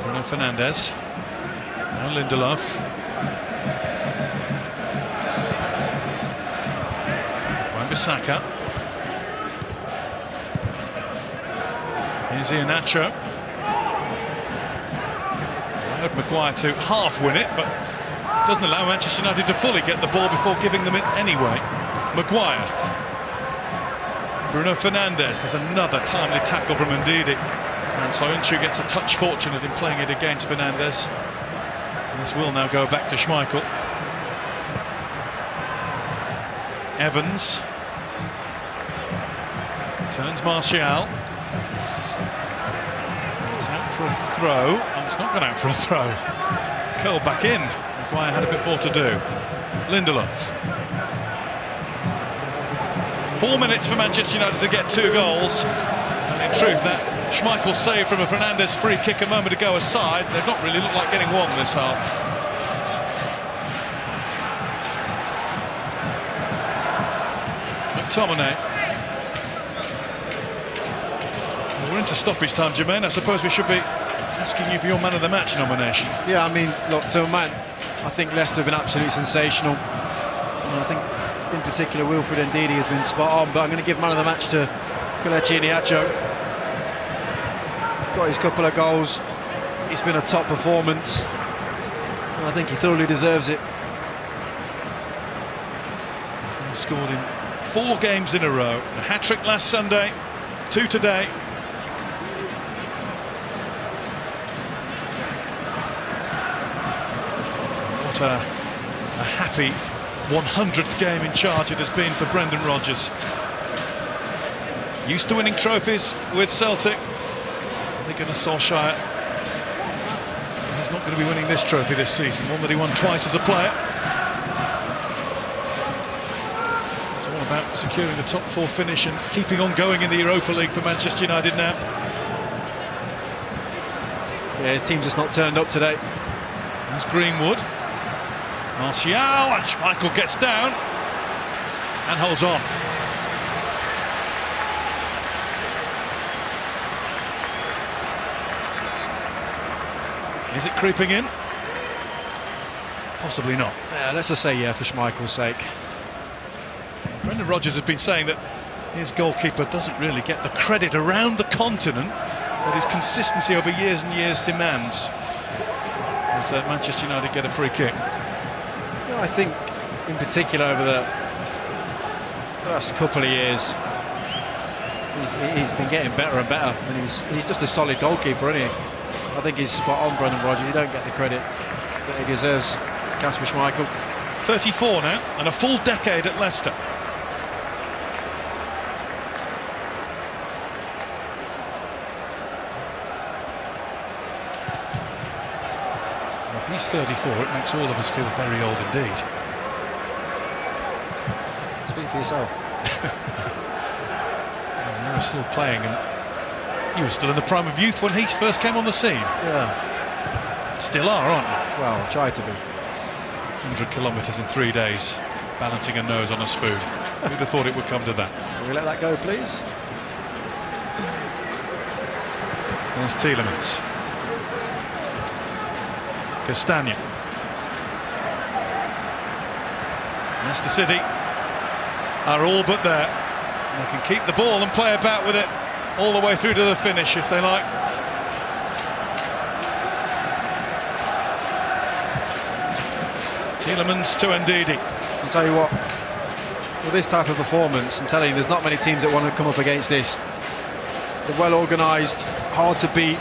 A: Bruno Fernandes. Now Lindelof. Wan-Bissaka. Here's Iheanacho. Allowed Maguire to half win it, but doesn't allow Manchester United to fully get the ball before giving them it anyway. Maguire. Bruno Fernandes. There's another timely tackle from Ndidi. And Söyüncü gets a touch fortunate in playing it against Fernandes. And this will now go back to Schmeichel. Evans. Turns Martial. It's out for a throw. Oh, it's not gone out for a throw. Curled back in. Maguire had a bit more to do. Lindelof. 4 minutes for Manchester United to get 2 goals. And in truth, that Schmeichel save from a Fernandes free kick a moment ago aside, they've not really looked like getting one this half. McTominay. Well, we're into stoppage time, Jermaine. I suppose we should be asking you for your man of the match nomination.
B: Yeah, I mean, look, to a man, I think Leicester have been absolutely sensational. And I think, in particular, Wilfred Ndidi has been spot on, but I'm going to give man of the match to Kelechi Iheanacho. Got his couple of goals. It's been a top performance, and I think he thoroughly deserves it.
A: He's now scored in 4 games in a row. A hat-trick last Sunday, 2 today. What a happy 100th game in charge it has been for Brendan Rodgers. Used to winning trophies with Celtic. They're going to Solskjaer. He's not going to be winning this trophy this season, one that he won twice as a player. It's all about securing the top 4 finish and keeping on going in the Europa League for Manchester United now.
B: Yeah, his team's just not turned up today.
A: There's Greenwood. Martial, and Schmeichel gets down and holds on. Is it creeping in? Possibly not.
B: Yeah, let's just say yeah for Schmeichel's sake.
A: Brendan Rodgers has been saying that his goalkeeper doesn't really get the credit around the continent that his consistency over years and years demands. As Manchester United get a free kick.
B: Yeah, I think, in particular, over the last couple of years, he's been getting better and better, and he's just a solid goalkeeper, isn't he? I think he's spot on, Brendan Rodgers. You don't get the credit that he deserves, Kasper Schmeichel.
A: 34 now, and a full decade at Leicester. If he's 34, it makes all of us feel very old indeed.
B: Speak for yourself.
A: You're still playing, and you were still in the prime of youth when he first came on the scene.
B: Yeah.
A: Still are, aren't you?
B: Well, try to be.
A: 100 kilometres in 3 days, balancing a nose on a spoon. Who'd have thought it would come to that?
B: Can we let that go, please?
A: There's Tielemans. Castagna. Leicester City are all but there. They can keep the ball and play about with it all the way through to the finish if they like. Tielemans to Ndidi.
B: I'll tell you what, with this type of performance, I'm telling you, there's not many teams that want to come up against this. They're well organised, hard to beat,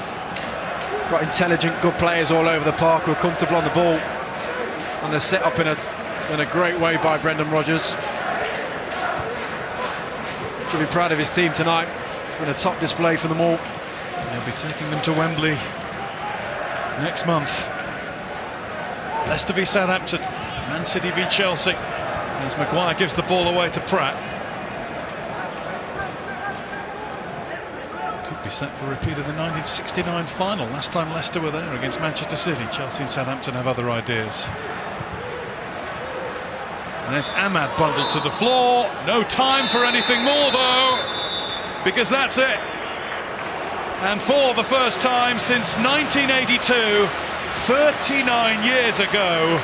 B: got intelligent, good players all over the park who are comfortable on the ball, and they're set up in a great way by Brendan Rodgers. Should be proud of his team tonight. It's been a top display for them all.
A: They'll be taking them to Wembley next month. Leicester v Southampton, Man City v Chelsea, as Maguire gives the ball away to Pratt. Could be set for a repeat of the 1969 final. Last time Leicester were there against Manchester City. Chelsea and Southampton have other ideas. And there's Ahmad bundled to the floor. No time for anything more though, because that's it. And for the first time since 1982, 39 years ago,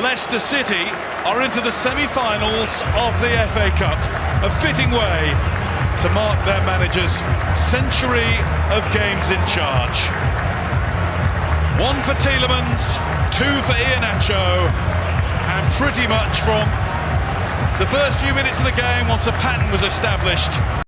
A: Leicester City are into the semi-finals of the FA Cup. A fitting way to mark their manager's century of games in charge. 1 for Tielemans, 2 for Iheanacho, and pretty much from the first few minutes of the game, once a pattern was established,